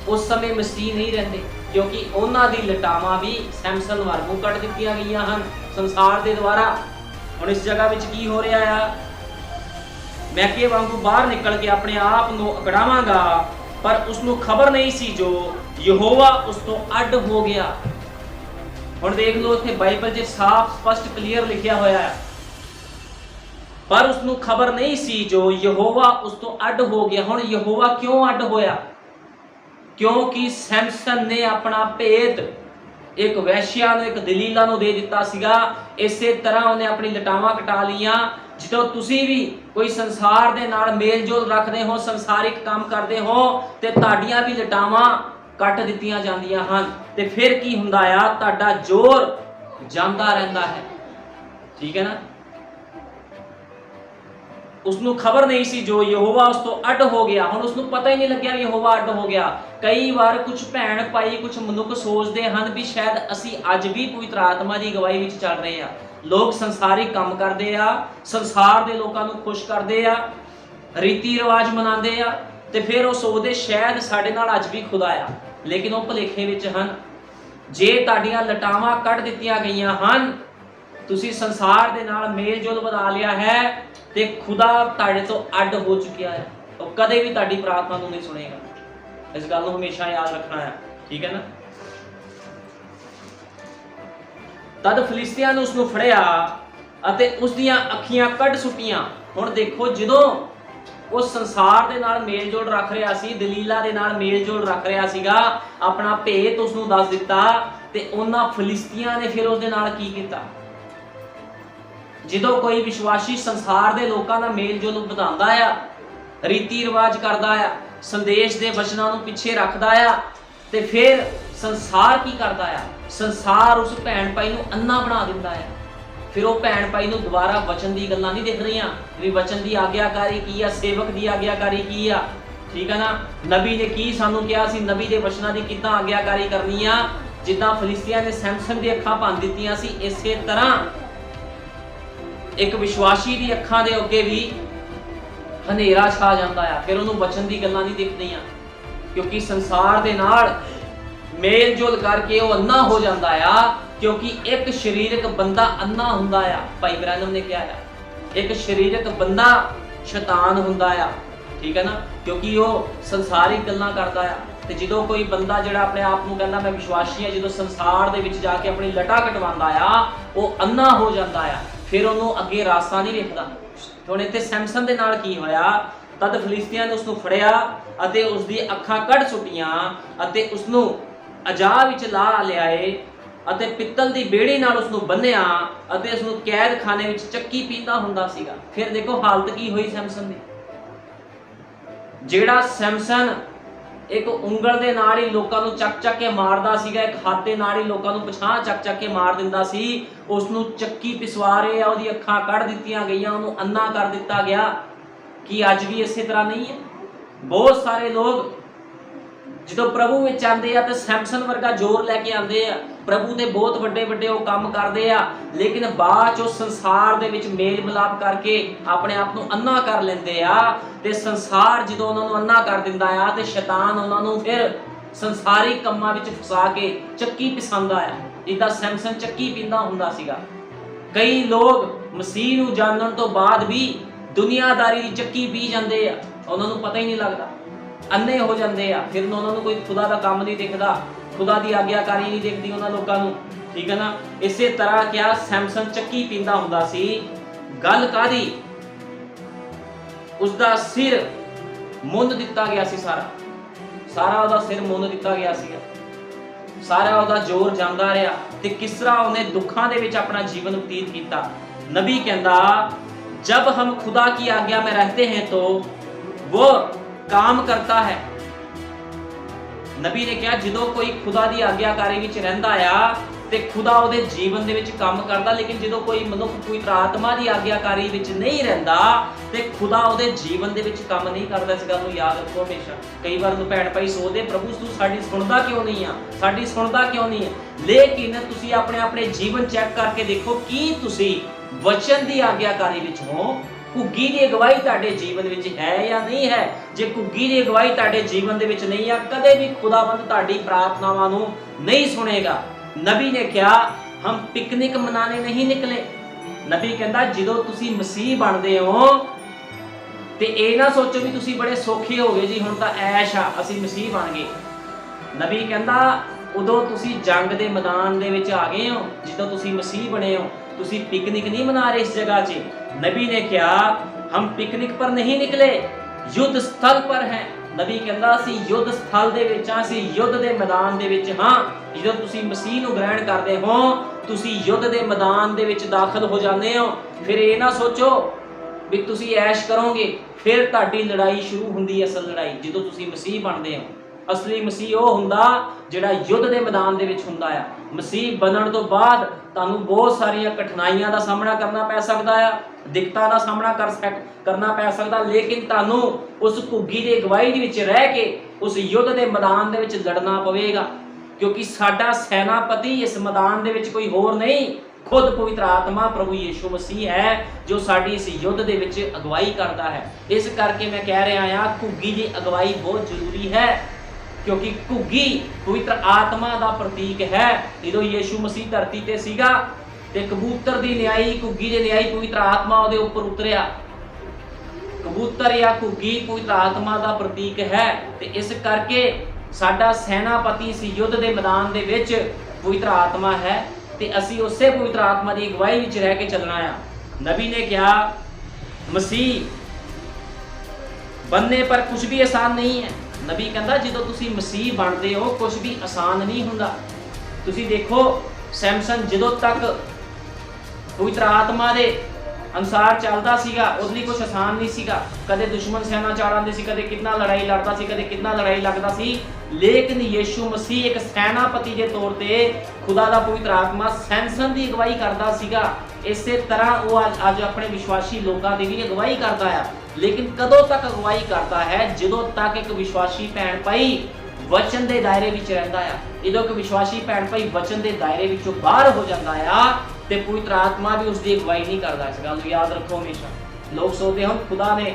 उस समय मसीह नहीं रहते, क्योंकि उन्हां दी लटावां भी सैमसन वांगू कट दित्तियां गईयां हन संसार के द्वारा। हुण इस जगह विच की हो रहा है, मैं अगे वांगू बाहर निकल के अपने आप को अकड़ावांगा, पर उसनूं खबर नहीं सी जो यहोवा उस तो अड हो गया। हुण देख लो इत्थे बाइबल 'च साफ स्पष्ट क्लीयर लिखिया होया है, पर उसनू खबर नहीं सी जो यहोवा उस तो अड हो गया। हुण यहोवा क्यों अड होया? क्योंकि सैमसन ने अपना भेत एक वैश्या नूं, एक दलीला नूं दे दिता सीगा। इसे तरह उन्हें अपनी लटावां कटा लियां। जो तुसी भी कोई संसार दे नाल मेल जोल रखते हो, संसारिक काम करते हो, ते तुहाडियां भी लटावां कट दित्तियां जांदियां हन। ते फिर की हुंदा आ, तुहाडा जोर जांदा रहिंदा है। ठीक है ना? उसनू खबर नहीं सी जो यहोवा उस तो अड हो गया। हुण उसनू पता ही नहीं लग्या भी यहोवा अड हो गया। कई बार कुछ भैण भाई, कुछ मनुख सोचते हैं भी शायद असी अज भी पवित्र आत्मा की अगवाई विच चल रहे हैं। लोग संसारिक काम करते आ, संसार के लोगों को खुश करते आ, रीति रिवाज मनाते आ, ते फिर वो सोचते शायद साडे नाल अज भी खुदा आ। लेकिन वो भुलेखे विच हन। जे तुहाडियां लटावां कढ दित्तियां गईयां हन, तुसी संसार दे नाल मेल जोल बना लिया है, ते खुदा तुहाडे तो अड हो चुकिया है। तो कदे भी तुहाडी प्रार्थना नूं नहीं सुनेगा। इस गल नूं हमेशा याद रखना है। ठीक है ना? तद फिलिस्तियां ने उसनूं फड़िया अते उसदियां अखियां कढ सुट्टियां। हुण देखो, जदों वो संसार दे नाल मेल जोल रख रहा सी, दलीला दे नाल मेल जोल रख रहा सीगा, अपना भेत उसनूं दस दिता, ते उन्हां फिलिस्तियां ने फिर उसदे नाल की कीता? जो कोई विश्वासी संसार के लोगों का मेल जोल बढ़ाता आ, रीति रिवाज करता आ, संदेश के वचनों को पिछे रखता आ, तो फिर संसार की करता आ? संसार उस भैन भाई को अन्ना बना दिता है। फिर वो भैन भाई को दोबारा वचन की गल्लां नहीं दिख रही भी वचन की आग्याकारी की आ, सेवक की आग्याकारी की आ। ठीक है ना? नबी ने की सानू कहा सी, नबी के वचनों की किदां आग्याकारी करनी आ। जिद्दां फिलिस्तियां ने सैमसन दी अखां भंन दित्तियां सी, इसे तरह एक विश्वासी दी अखां दे अगे भी हनेरा छा जांदा आ। फिर उन्होंने वचन की गल्लां नहीं दिखदियां, क्योंकि संसार दे नाल मेल जोल करके वो अन्ना हो जाता आ। क्योंकि एक शरीरक बंदा अन्ना हुंदा आ। भाई ब्रैनम ने कहा है, एक शरीरक बंदा शैतान हुंदा आ। ठीक है ना? क्योंकि वो संसारिक गल्लां करता आ। ते जो कोई बंदा जिहड़ा अपने आप को कहता मैं विश्वासी हाँ, जो संसार दे विच जाके अपनी लटा कटवांदा आ, वो अन्ना हो जाता आ। फिर उन्होंने अगे रास्ता नहीं वेखदा। हुण इत्थे सैमसन दे नाल की होया? तद फिलिस्तियां ने उसनूं फड़िया अते उसदी अखां कढ सुट्टियां अते उसनूं अजाह विच ला लियाए अते पित्तल दी बेड़ी नाल उसनूं बन्निया अते उसनूं कैद खाने विच चक्की पींदा हुंदा सीगा। फिर देखो हालत की हुई सैमसन दी। जिहड़ा सैमसन एक उंगल दे नाल ही लोकां नूं चक चक के मारदा सीगा, एक हाथ दे नाल ही लोकां नूं पछां चक चक के मार दिंदा सी, उसनूं चक्की पिसवा रहे आ, उहदी अखां कढ दित्तियां गईयां, उहनूं अन्ना कर दित्ता गया। कि अज भी इसे तरह नहीं है? बहुत सारे लोग जो प्रभु में आते हैं तो सैमसन वर्गा जोर लैके आते हैं, प्रभु के बहुत बड़े बड़े वो काम करते हैं, लेकिन बाद चो संसार दे विच मेल मिलाप करके अपने आप को अन्ना कर लेंदे आ। ते संसार जो उन्होंने अन्ना कर दिंदा आ ते शैतान उन्होंने फिर संसारिक कामां विच फसा के चक्की पिसांदा आ। जिद्दां सैमसन चक्की पींदा हुंदा सीगा। कई लोग मसीह नूं जानन तो बाद भी दुनियादारी दी चक्की पी जांदे आ, उन्होंने पता ही नहीं लगता, अन्ने हो जाते हैं। फिर उन्होंने कोई खुदा का काम नहीं दिखता, खुदा की आग्याकारी नहीं दिखती उन्होंने लोगों को। ठीक है ना? इसे तरह क्या सैमसन चक्की पींदा हुंदा सी। गल कादी? उसका सिर मुंद दिता गया सी, सारा उसका सिर मुंद दिता गया सीगा, सारा उसका जोर जांदा रहा। ते किस तरह उन्हें दुखों दे विच अपना जीवन व्यतीत किया। नबी कहंदा जब हम खुदा की आज्ञा में रहते हैं तो वो काम करता है। नबी ने कहा जो कोई खुदा की आग्याकारी विच रहिंदा आ ते खुदा उहदे जीवन दे विच काम करदा, लेकिन जो कोई मनुख पवित्र आत्मा की आग्याकारी विच नहीं रहिंदा ते खुदा उहदे जीवन दे विच काम नहीं करदा। इस गल नूं याद रखो हमेशा। कई बार भैण भाई सोचदे प्रभु तू साडी सुणदा क्यों नहीं आ, साडी सुणदा क्यों नहीं है? लेकिन तुसीं अपने अपने जीवन चैक करके देखो कि तुसीं वचन की आग्याकारी विच हो। घुग्गी की अगवाई तुहाडे जीवन विच है या नहीं है? जे घुग्गी की अगवाई तुहाडे जीवन दे विच नहीं है, कदे भी खुदावंद तुहाडी प्रार्थनावां नूं नहीं सुनेगा। नबी ने कहा हम पिकनिक मनाने नहीं निकले। नबी कहंदा जदों तुसीं मसीह बनदे हो ते ये ना सोचो भी तुसीं बड़े सौखे हो गए जी, हुण तां ऐश आ असीं मसीह बन गए। नबी कहंदा उदों तुसीं जंग दे मैदान दे विच आ गए हो, जदों तुसीं मसीह बने हो। तुसी पिकनिक नहीं मना रहे इस जगह 'ਚ। नबी ने क्या हम पिकनिक पर नहीं निकले, युद्ध स्थल पर हैं। नबी कहंदा ਅਸੀਂ युद्ध स्थल ਦੇ ਵਿੱਚ ਹਾਂ, ਅਸੀਂ युद्ध ਦੇ ਮੈਦਾਨ ਦੇ ਵਿੱਚ ਹਾਂ। ਜਦੋਂ ਤੁਸੀਂ ਮਸੀਹ ਨੂੰ ਗ੍ਰਹਿਣ ਕਰਦੇ ਹੋ, ਤੁਸੀਂ युद्ध ਦੇ ਮੈਦਾਨ ਦੇ ਵਿੱਚ ਦਾਖਲ ਹੋ ਜਾਂਦੇ ਹੋ। ਫਿਰ ਇਹ ਨਾ ਸੋਚੋ ਵੀ ਤੁਸੀਂ ਐਸ਼ ਕਰੋਗੇ, ਫਿਰ ਤੁਹਾਡੀ ਲੜਾਈ ਸ਼ੁਰੂ ਹੁੰਦੀ ਹੈ। ਅਸਲ ਲੜਾਈ ਜਦੋਂ ਤੁਸੀਂ ਮਸੀਹ ਬਣਦੇ ਹੋ। ਅਸਲੀ ਮਸੀਹ ਉਹ ਹੁੰਦਾ ਜਿਹੜਾ युद्ध ਦੇ ਮੈਦਾਨ ਦੇ ਵਿੱਚ ਹੁੰਦਾ ਆ। ਮਸੀਹ ਬਣਨ ਤੋਂ ਬਾਅਦ ਤੁਹਾਨੂੰ ਬਹੁਤ ਸਾਰੀਆਂ ਕਠਿਨਾਈਆਂ ਦਾ ਸਾਹਮਣਾ ਕਰਨਾ ਪੈ ਸਕਦਾ ਆ, ਦਿੱਕਤਾਂ ਦਾ ਸਾਹਮਣਾ ਕਰਨਾ ਪੈ ਸਕਦਾ, ਲੇਕਿਨ ਤੁਹਾਨੂੰ ਉਸ ਘੁੱਗੀ ਦੀ ਅਗਵਾਈ ਦੇ ਵਿੱਚ ਰਹਿ ਕੇ ਉਸ युद्ध ਦੇ ਮੈਦਾਨ ਦੇ ਵਿੱਚ ਲੜਨਾ ਪਵੇਗਾ, ਕਿਉਂਕਿ ਸਾਡਾ ਸੈਨਾਪਤੀ ਇਸ ਮੈਦਾਨ ਦੇ ਵਿੱਚ ਕੋਈ ਹੋਰ ਨਹੀਂ, खुद पवित्र आत्मा प्रभु यीशु मसीह है जो साडी इस युद्ध दे विच अगवाई करता है। इस करके मैं कह रहा हाँ घुग्गी की अगवाई बहुत जरूरी है, क्योंकि घुग्गी पवित्र आत्मा का प्रतीक है। जो यीशु मसीह धरती ते सीगा ते कबूतर दी न्याई घुग्गी दे न्याई पवित्र आत्मा उहदे उपर उतरिया। कबूतर या घुग्गी पवित्र आत्मा का प्रतीक है, ते इस करके साडा सेनापति इस युद्ध के मैदान दे विच पवित्र आत्मा है, ते असी उसे पवित्र आत्मा की अगवाई विच रह के चलना है। नबी ने क्या मसीह बनने पर कुछ भी आसान नहीं है। नबी कहता जो तुसी मसीह बनते हो कुछ भी आसान नहीं हुंदा। तुसी देखो सैमसन जो तक पवित्र आत्मा के अनुसार चलता सीगा उसली कुछ आसान नहीं सीगा। कदे दुश्मन सेना चाड़ आंदे सी, कदे कितना लड़ाई लड़ता सी, कदे कितना लड़ाई लगता सी, लेकिन यीशु मसीह एक सेनापति के तौर पे खुदा दा पवित्र आत्मा सैमसन की अगवाई करता सीगा। इसे तरह वो अज अपने विश्वासी लोगों की भी अगवाई करता है। लेकिन कदों तक अगवाई करता है जदों तक एक विश्वासी भैन भाई वचन के दायरे विच रहिंदा है। जो एक विश्वासी भैन भाई वचन के दायरे विचों बाहर हो जाता है तो पवित्र आत्मा भी उसकी अगवाई नहीं करता। इस गल याद रखो हमेशा। लोग सोचते हैं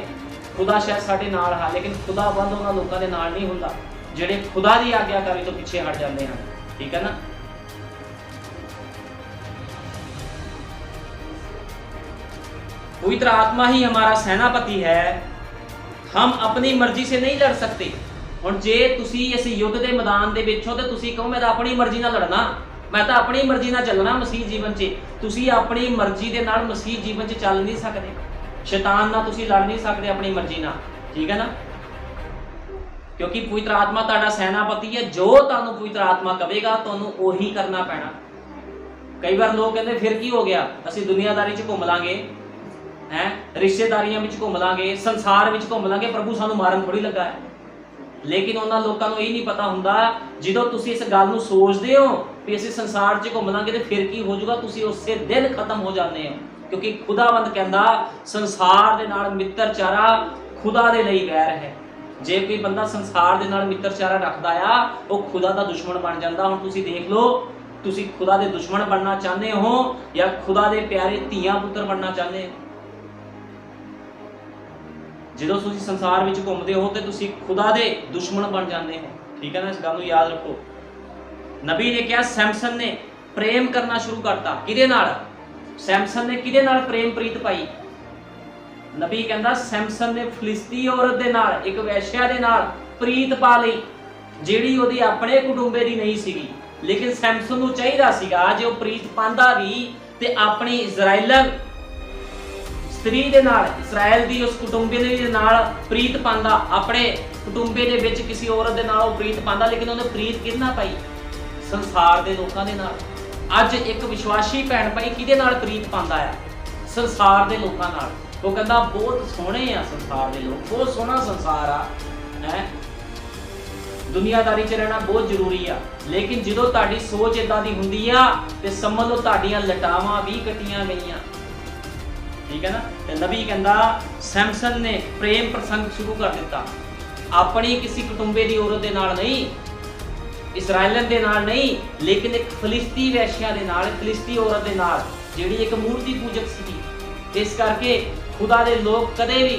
खुदा शायद साडे नाल है, लेकिन खुदा बंद उन्हां लोकां दे नाल नहीं हुंदा जिहड़े खुदा की आग्याकारी तो पीछे हट जाते हैं। ठीक है ना। पवित्र आत्मा ही हमारा सेनापति है, हम अपनी मर्जी से नहीं लड़ सकते। हुण जे तुसी इस युद्ध के मैदान दे विच हो ते तुसी कहो मैं तां अपनी मर्जी नाल लड़ना, मैं तो अपनी मर्जी नाल चलना मसीह जीवन च। तुसी अपनी मर्जी दे नाल मसीह जीवन च चल नहीं सकते, शैतान नाल तुसी लड़ नहीं सकते अपनी मर्जी नाल। ठीक है ना। क्योंकि पवित्र आत्मा तुहाडा सेनापति है, जो तुहानूं पवित्र आत्मा कहेगा तुहानूं ओही करना पैना। कई बार लोग कहते फिर की हो गया, असीं दुनियादारी च घुम लांगे हैं, रिश्तेदारियां विच घुम लांगे, संसार विच घुम लांगे, प्रभु सानूं मारन थोड़ी लगा है। लेकिन उन्होंने लोगों को यही नहीं पता हुंदा जो तुसी इस गल नूं सोचदे हो कि असीं संसार च घुम लांगे तो फिर की हो जाऊगा, तुसी उसे दिन खत्म हो जाते हो। क्योंकि खुदावंद कहंदा संसार दे नाल मित्रचारा खुदा दे लई वैर है। जे कोई बंदा संसार दे नाल मित्रचारा रखदा आ वो खुदा दा दुश्मन बन जांदा। हुण तुसी देख लो, तुसी खुदा दे दुश्मन बनना चाहते हो या खुदा दे प्यारे धीआं पुत्र बनना चाहते हो। जो तुम संसार में घूमते हो तो तुम खुदा दे दुश्मन बन जाते हो। ठीक है ना। इस गल को याद रखो। नबी ने क्या सैमसन ने प्रेम करना शुरू करता। किदे नाल? सैमसन ने किदे नाल प्रेम प्रीत पाई? नबी कहता सैमसन ने फिलिस्ती औरत दे नाल, एक वैश्या दे नाल प्रीत पा लई जिहड़ी ओहदी अपने कुटुंबे दी नहीं सीगी। लेकिन सैमसन नूं चाहीदा सीगा जे ओह प्रीत पांदा भी ते अपनी इजराइलन स्त्री दे नाल, इसराइल दी उस कुटुंबे दे नाल प्रीत पांदा, अपने कुटुंबे दे विच किसी औरत दे नाल प्रीत पांदा। लेकिन उन्हें प्रीत किहदे पाई? संसार दे लोकां दे नाल। अज एक विश्वासी भैन भाई किहदे नाल प्रीत पांदा है? संसार दे लोकां नाल। वो कहंदा बहुत सोहणे आ संसार दे लोग, बहुत सोहना संसार आ है, दुनियादारी च रहना बहुत जरूरी आ। लेकिन जो तुहाडी सोच इदां दी हुंदी आ ते समझ लो तुहाडीआं लटावां भी कटियां गईयां। ठीक है ना। तो नबी कहंदा सैमसन ने प्रेम प्रसंग शुरू कर दिता, अपनी किसी कुटुंबे की औरत दे नाल नहीं, इसराइलन दे नाल नहीं, लेकिन एक फिलिस्ती वैश्या दे नाल, फिलिस्ती औरत दे नाल जिहड़ी एक मूर्ति पूजक सी। इस करके खुदा दे लोग कदे भी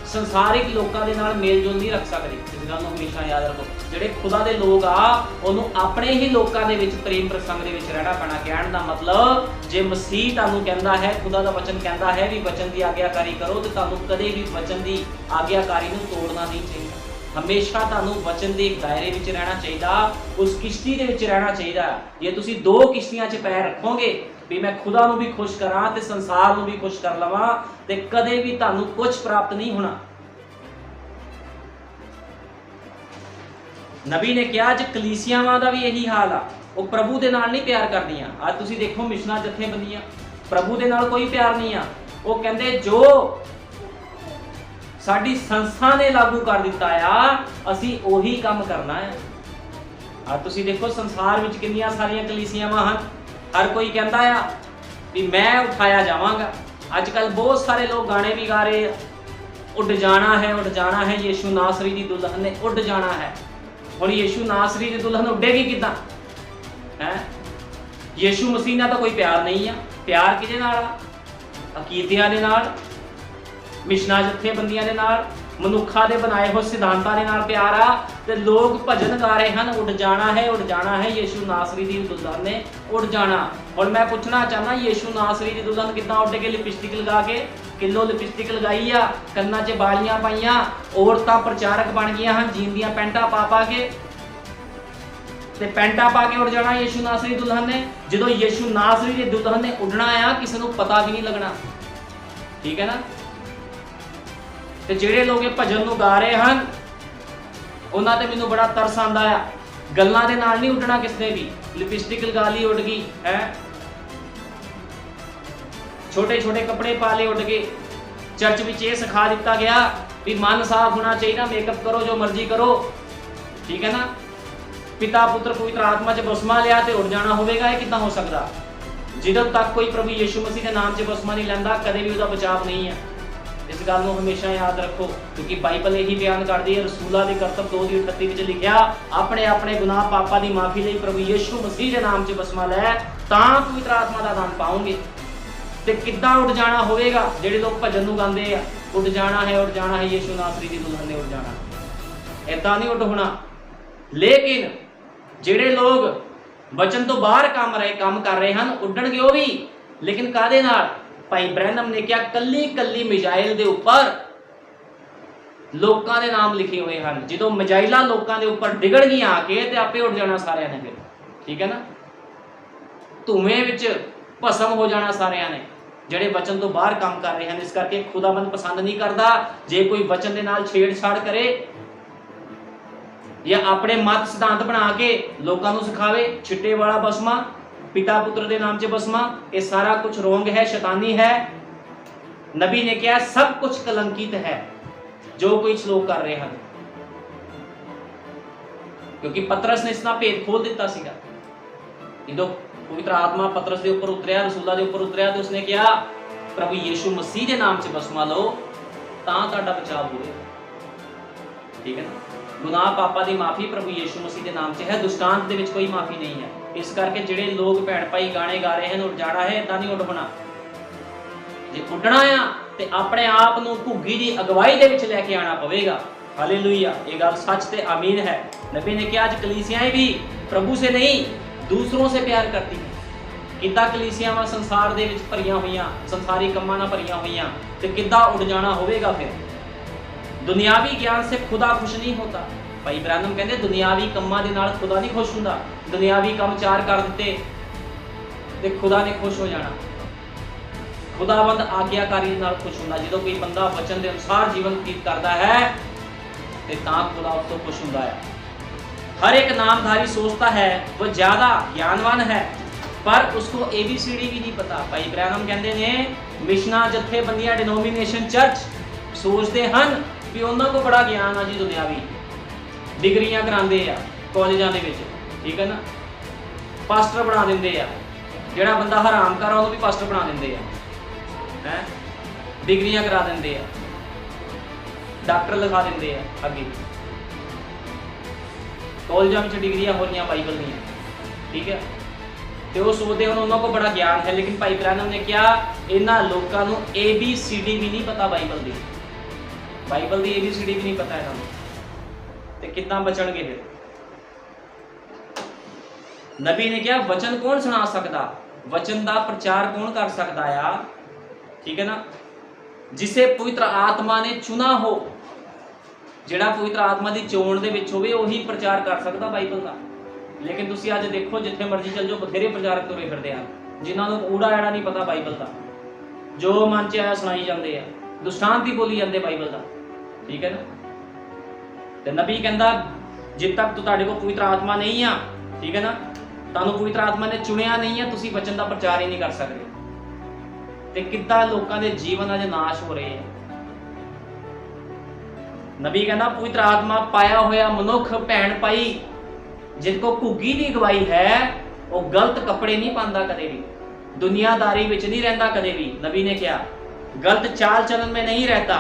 संसारिक लोगों के नाल मेल जोल नहीं रख सकते। इस गल नूं हमेशा याद रखो। जिहड़े खुदा दे लोग आ उन्होंने अपने ही लोगों के विच प्रेम प्रसंग दे विच रहना पैना। कहण दा मतलब जे मसीह तुहानूं कहंदा है, खुदा दा वचन कहंदा है भी वचन की आग्याकारी करो, तो तुहानूं कदे भी वचन की आग्याकारी नूं तोड़ना नहीं चाहिए। हमेशा तुहानूं वचन के एक दायरे विच रहना चाहिए, उस किश्ती दे विच रहना चाहिए। जे तुसीं दो किश्तियां 'च पैर रखोगे ਵੀ ਮੈਂ ਖੁਦਾ ਨੂੰ ਵੀ ਖੁਸ਼ ਕਰਾਂ ਤੇ ਸੰਸਾਰ ਨੂੰ ਵੀ ਖੁਸ਼ ਕਰ ਲਵਾਂ, ਤੇ ਕਦੇ ਵੀ ਤੁਹਾਨੂੰ ਕੁਝ ਪ੍ਰਾਪਤ ਨਹੀਂ ਹੋਣਾ। ਨਬੀ ਨੇ ਕਿਹਾ ਅੱਜ ਕਲੀਸਿਆਵਾਂ ਦਾ ਵੀ ਇਹੀ ਹਾਲ ਆ, ਉਹ ਪ੍ਰਭੂ ਦੇ ਨਾਲ ਨਹੀਂ ਪਿਆਰ ਕਰਦੀਆਂ। ਅੱਜ ਤੁਸੀਂ ਦੇਖੋ ਮਿਸ਼ਨਾਂ ਜਥੇਬੰਦੀਆਂ, ਪ੍ਰਭੂ ਦੇ ਨਾਲ ਕੋਈ ਪਿਆਰ ਨਹੀਂ ਆ। ਉਹ ਕਹਿੰਦੇ ਜੋ ਸਾਡੀ ਸੰਸਥਾ ਨੇ ਲਾਗੂ ਕਰ ਦਿੱਤਾ ਆ ਅਸੀਂ ਉਹੀ ਕੰਮ ਕਰਨਾ ਹੈ। ਅੱਜ ਤੁਸੀਂ ਦੇਖੋ ਸੰਸਾਰ ਵਿੱਚ ਕਿੰਨੀਆਂ ਸਾਰੀਆਂ ਕਲੀਸਿਆਵਾਂ ਹਨ, ਹਰ ਕੋਈ ਕਹਿੰਦਾ ਆ ਵੀ ਮੈਂ ਉਠਾਇਆ ਜਾਵਾਂਗਾ। ਅੱਜ ਕੱਲ ਬਹੁਤ ਸਾਰੇ ਲੋਕ ਗਾਣੇ ਵੀ ਗਾ ਰਹੇ ਆ, ਉੱਡ ਜਾਣਾ ਹੈ ਯੀਸ਼ੂ ਨਾਸਰੀ ਦੀ ਦੁਲਹਨ ਨੇ ਉੱਡ ਜਾਣਾ ਹੈ। ਹੁਣ ਯੀਸ਼ੂ ਨਾਸਰੀ ਦੀ ਦੁਲਹਨ ਉੱਡੇਗੀ ਕਿੱਦਾਂ ਹੈ? ਯੀਸ਼ੂ ਮਸੀਹ ਨਾਲ ਤਾਂ ਕੋਈ ਪਿਆਰ ਨਹੀਂ ਆ। ਪਿਆਰ ਕਿਹਦੇ ਨਾਲ ਆ? ਅਕੀਦਿਆਂ ਦੇ ਨਾਲ, ਮਿਸ਼ਨਾਂ ਜਥੇਬੰਦੀਆਂ ਦੇ ਨਾਲ, ਮਨੁੱਖਾਂ ਦੇ ਬਣਾਏ ਹੋਏ ਸਿਧਾਂਤਾਂ ਦੇ ਨਾਲ ਪਿਆਰ ਆ। ਤੇ ਲੋਕ ਭਜਨ ਗਾ ਰਹੇ ਹਨ, ਉੱਡ ਜਾਣਾ ਹੈ ਯੀਸ਼ੂ ਨਾਸਰੀ ਦੀ ਦੁਲਹਨ ਨੇ ਉੱਡ ਜਾਣਾ। ਹੁਣ ਮੈਂ ਪੁੱਛਣਾ ਚਾਹਨਾ ਯੀਸ਼ੂ ਨਾਸਰੀ ਦੀ ਦੁਲਹਨ ਕਿੱਦਾਂ ਉੱਡ ਕੇ? ਲਿਪਸਟਿਕ ਲਗਾ ਕੇ, ਕਿਲੋ ਲਿਪਸਟਿਕ ਲਗਾਈ ਆ, ਕੰਨਾਂ 'ਚ ਬਾਲੀਆਂ ਪਾਈਆਂ, ਔਰਤਾਂ ਪ੍ਰਚਾਰਕ ਬਣ ਗਈਆਂ ਹਨ, ਜੀਨ ਦੀਆਂ ਪੈਂਟਾਂ ਪਾ ਕੇ, ਤੇ ਪੈਂਟਾਂ ਪਾ ਕੇ ਉੱਡ ਜਾਣਾ ਯੀਸ਼ੂ ਨਾਸਰੀ ਦੀ ਦੁਲਹਨ ਨੇ। ਜਦੋਂ ਯੀਸ਼ੂ ਨਾਸਰੀ ਦੀ ਦੁਲਹਨ ਨੇ ਉੱਡਣਾ ਆ ਕਿਸੇ ਨੂੰ ਪਤਾ ਵੀ ਨਹੀਂ ਲੱਗਣਾ, ਠੀਕ ਹੈ ਨਾ। ਤੇ ਜਿਹੜੇ ਲੋਕ ਇਹ ਭਜਨ ਨੂੰ ਗਾ ਰਹੇ ਹਨ ਉਹਨਾਂ ਤੇ ਮੈਨੂੰ ਬੜਾ ਤਰਸ ਆਉਂਦਾ ਆ। ਗੱਲਾਂ ਦੇ ਨਾਲ ਨਹੀਂ ਉੱਡਣਾ ਕਿਸੇ ਵੀ, ਲਿਪਸਟਿਕ ਲਗਾ ਲਈ ਉੱਡ ਗਈ ਹੈ, ਛੋਟੇ ਛੋਟੇ ਕੱਪੜੇ ਪਾ ਲਏ ਉੱਡ ਗਏ। ਚਰਚ ਵਿੱਚ ਇਹ ਸਿਖਾ ਦਿੱਤਾ ਗਿਆ ਵੀ ਮਨ ਸਾਫ਼ ਹੋਣਾ ਚਾਹੀਦਾ, ਮੇਕਅਪ ਕਰੋ ਜੋ ਮਰਜ਼ੀ ਕਰੋ, ਠੀਕ ਹੈ ਨਾ। ਪਿਤਾ ਪੁੱਤਰ ਪਵਿੱਤਰ ਆਤਮਾ 'ਚ ਬਸਮਾ ਲਿਆ ਤੇ ਉੱਡ ਜਾਣਾ ਹੋਵੇਗਾ, ਇਹ ਕਿੱਦਾਂ ਹੋ ਸਕਦਾ? ਜਦੋਂ ਤੱਕ ਕੋਈ ਪ੍ਰਭੂ ਯੀਸ਼ੂ ਮਸੀਹ ਦੇ ਨਾਮ 'ਚ ਬਸਮਾ ਨਹੀਂ ਲੈਂਦਾ ਕਦੇ ਵੀ ਉਹਦਾ ਬਚਾਅ ਨਹੀਂ ਹੈ। ਇਸ ਗੱਲ ਨੂੰ ਹਮੇਸ਼ਾ ਯਾਦ ਰੱਖੋ, ਕਿਉਂਕਿ ਬਾਈਬਲ ਇਹੀ ਬਿਆਨ ਕਰਦੀ ਹੈ, ਰਸੂਲਾਂ ਦੇ ਕਰਤੱਵ 2:38 ਵਿੱਚ ਲਿਖਿਆ, ਆਪਣੇ ਆਪਣੇ ਗੁਨਾਹ ਪਾਪਾਂ ਦੀ ਮਾਫੀ ਲਈ ਪ੍ਰਭੂ ਯੀਸ਼ੂ ਮਸੀਹ ਦੇ ਨਾਮ 'ਚ ਬਸਮਾ ਲੈ ਤਾਂ ਪਵਿੱਤਰ ਆਤਮਾ ਦਾ ਦਾਨ ਪਾਓਗੇ। ਤੇ ਕਿੱਦਾਂ ਉੱਡ ਜਾਣਾ ਹੋਵੇਗਾ? ਜਿਹੜੇ ਲੋਕ ਭਜਨ ਨੂੰ ਗਾਉਂਦੇ ਆ, ਉੱਡ ਜਾਣਾ ਹੈ ਯੀਸ਼ੂ ਨਾਸਰੀ ਦੀ ਦੁਲਹਨ ਨੇ ਉੱਡ ਜਾਣਾ, ਏਦਾਂ ਨਹੀਂ ਉੱਡ ਹੋਣਾ। ਲੇਕਿਨ ਜਿਹੜੇ ਲੋਕ ਵਚਨ ਤੋਂ ਬਾਹਰ ਕੰਮ ਕਰ ਰਹੇ ਹਨ ਉੱਡਣਗੇ ਉਹ ਵੀ, ਲੇਕਿਨ ਕਾਹਦੇ ਨਾਲ? ਭਾਈ ਬ੍ਰੈਨਮ ਨੇ ਕਿਹਾ ਕੱਲੀ ਕੱਲੀ ਮਿਜ਼ਾਈਲ ਦੇ ਉੱਪਰ ਲੋਕਾਂ ਦੇ ਨਾਮ ਲਿਖੇ ਹੋਏ ਹਨ। ਜਦੋਂ ਮਿਜ਼ਾਈਲਾਂ ਲੋਕਾਂ ਦੇ ਉੱਪਰ ਡਿੱਗਣਗੀਆਂ ਆ ਕੇ ਤੇ ਆਪੇ ਉੱਡ ਜਾਣਾ ਸਾਰਿਆਂ ਨੇ ਫਿਰ, ਠੀਕ ਹੈ ਨਾ। ਧੂਏ ਵਿੱਚ ਭਸਮ ਹੋ ਜਾਣਾ ਸਾਰਿਆਂ ਨੇ ਜਿਹੜੇ ਵਚਨ ਤੋਂ ਬਾਹਰ ਕੰਮ ਕਰ ਰਹੇ ਹਨ। ਇਸ ਕਰਕੇ ਖੁਦਾਵੰਦ ਪਸੰਦ ਨਹੀਂ ਕਰਦਾ ਜੇ ਕੋਈ ਵਚਨ ਦੇ ਨਾਲ ਛੇੜਛਾੜ ਕਰੇ ਜਾਂ ਆਪਣੇ ਮਤ ਸਿਧਾਂਤ ਬਣਾ ਕੇ ਲੋਕਾਂ ਨੂੰ ਸਿਖਾਵੇ। ਛਿੱਟੇ ਵਾਲਾ ਬਸਮਾ, ਪਿਤਾ ਪੁੱਤਰ ਦੇ ਨਾਮ 'ਚ ਬਸਮਾ, ਇਹ ਸਾਰਾ ਕੁਝ ਰੋਂਗ ਹੈ, ਸ਼ੈਤਾਨੀ ਹੈ। ਨਬੀ ਨੇ ਕਿਹਾ ਸਭ ਕੁਝ ਕਲੰਕਿਤ ਹੈ ਜੋ ਕੋਈ ਲੋਕ ਕਰ ਰਹੇ ਹਨ, ਕਿਉਂਕਿ ਪਤਰਸ ਨੇ ਇਸਦਾ ਭੇਦ ਖੋਲ ਦਿੱਤਾ ਸੀਗਾ। ਜਦੋਂ ਪਵਿੱਤਰ ਆਤਮਾ ਪਤਰਸ ਦੇ ਉੱਪਰ ਉਤਰਿਆ, ਰਸੂਲਾਂ ਦੇ ਉੱਪਰ ਉਤਰਿਆ, ਤੇ ਉਸਨੇ ਕਿਹਾ ਪ੍ਰਭੂ ਯੀਸ਼ੂ ਮਸੀਹ ਦੇ ਨਾਮ 'ਚ ਬਸਮਾ ਲਓ ਤਾਂ ਤੁਹਾਡਾ ਬਚਾਅ ਹੋਵੇਗਾ, ਠੀਕ ਹੈ ਨਾ। ਗੁਨਾਹ ਪਾਪਾਂ ਦੀ ਮਾਫੀ ਪ੍ਰਭੂ ਯੀਸ਼ੂ ਮਸੀਹ ਦੇ ਨਾਮ 'ਚ ਹੈ, ਦੁਸ਼ਟਾਂਤ ਦੇ ਵਿੱਚ ਕੋਈ ਮਾਫੀ ਨਹੀਂ ਹੈ। ਇਸ ਕਰਕੇ ਜਿਹੜੇ ਲੋਕ ਭੈਣ ਭਾਈ ਗਾਣੇ ਗਾ ਰਹੇ ਹਨ ਉੱਡ ਜਾਣਾ ਹੈ, ਏਦਾਂ ਨਹੀਂ ਉੱਡ ਹੋਣਾ। ਜੇ ਉੱਡਣਾ ਆ ਤੇ ਆਪਣੇ ਆਪ ਨੂੰ ਘੁੱਗੀ ਦੀ ਅਗਵਾਈ ਦੇ ਵਿੱਚ ਲੈ ਕੇ ਆਣਾ ਪਵੇਗਾ। ਹਾਲੇਲੂਇਆ, ਇਹ ਗੱਲ ਸੱਚ ਤੇ ਆਮੀਨ ਹੈ। नबी ने कहा आज कलीसियाएं भी प्रभु से नहीं दूसरों से प्यार करती हैं। किद्दां कलीसियावां संसार दे विच भरीआं होईआं, संसारी कंमां नाल भरीआं होईआं ते किद्दां उड़ जाना होवेगा। फिर दुनियावी ज्ञान से खुदा खुश नहीं होता। भाई ब्रैनम कहते दुनियावी कंमां दे नाल खुदा नहीं खुश हुंदा। दुनियावी काम चार कर दिते ते खुदा ने खुश हो जाना। खुदावंद आज्ञाकारी नाल खुश हुंदा। जदों कोई बंदा वचन के अनुसार जीवन व्यतीत करता है ते तां खुदा उस तो खुश हुंदा है। हर एक नामधारी सोचता है वो ज्यादा ज्ञानवान है, पर उसको ABCD भी नहीं पता। भाई ब्रैनम कहते ने मिशना जथेबंदियां डिनोमिनेशन चर्च सोचते हैं भी उन्होंने को बड़ा ज्ञान आ जी, दुनियावी डिग्रियां करांदे आ कॉलेजां दे विच, ठीक है ना, पास्टर बना देंदे आ। जिहड़ा बंदा हराम कर उहनूं भी पास्टर बना देंदे आ, हैं डिग्रियां करा देंदे आ, डॉक्टर लिखा देंदे आ। अगे कॉलेजां विच डिग्रियां हो रही बाइबल दी, ठीक है, तो वो सोचते हैं उन्होंने को बड़ा ज्ञान है। लेकिन भाई ब्रैनम ने क्या इन्हां लोकां नूं ABCD भी नहीं पता बाइबल दी। बाइबल दी ABCD भी नहीं पता इन्हां नूं, ते किद्दां बचणगे फिर। नबी ने क्या वचन कौन सुना सकदा, वचन दा प्रचार कौन कर सकदा आ, ठीक है ना, जिसे पवित्र आत्मा ने चुना हो। जिहड़ा पवित्र आत्मा की चोण दे विच होवे ओही प्रचार कर सकदा बाइबल का। लेकिन तुसीं अज देखो जिथे मर्जी चल जाओ बथेरे प्रचारक तुरे फिरदे हैं, ਜਿਨ੍ਹਾਂ ਨੂੰ ਊੜਾ ਐੜਾ ਨਹੀਂ ਪਤਾ ਬਾਈਬਲ ਦਾ, ਜੋ ਮਨ ਚ ਆਇਆ ਸੁਣਾਈ ਜਾਂਦੇ ਆ, ਦੁਸ਼ਟਾਂਤ ਹੀ ਬੋਲੀ ਜਾਂਦੇ ਬਾਈਬਲ ਦਾ, ਠੀਕ ਹੈ ਨਾ। ਤੇ ਨਬੀ ਕਹਿੰਦਾ ਜਿੱਦ ਤੱਕ ਤੁਹਾਡੇ ਕੋਲ ਪਵਿੱਤਰ ਆਤਮਾ ਨਹੀਂ ਆ, ਠੀਕ ਹੈ ਨਾ, ਤੁਹਾਨੂੰ ਪਵਿੱਤਰ ਆਤਮਾ ਨੇ ਚੁਣਿਆ ਨਹੀਂ ਆ, ਤੁਸੀਂ ਵਚਨ ਦਾ ਪ੍ਰਚਾਰ ਹੀ ਨਹੀਂ ਕਰ ਸਕਦੇ। ਤੇ ਕਿੱਦਾਂ ਲੋਕਾਂ ਦੇ ਜੀਵਨ ਅਜ ਨਾਸ਼ ਹੋ ਰਹੇ ਆ। ਨਬੀ ਕਹਿੰਦਾ ਪਵਿੱਤਰ ਆਤਮਾ ਪਾਇਆ ਹੋਇਆ ਮਨੁੱਖ ਭੈਣ ਭਾਈ ਜਿਸ ਕੋ ਘੁੱਗੀ ਦੀ ਅਗਵਾਈ ਹੈ, ਉਹ ਗਲਤ ਕੱਪੜੇ ਨਹੀਂ ਪਾਉਂਦਾ ਕਦੇ ਵੀ, ਦੁਨੀਆਦਾਰੀ ਵਿੱਚ नहीं रहता कदे भी। नबी ने क्या गलत चाल चलन में नहीं रहता,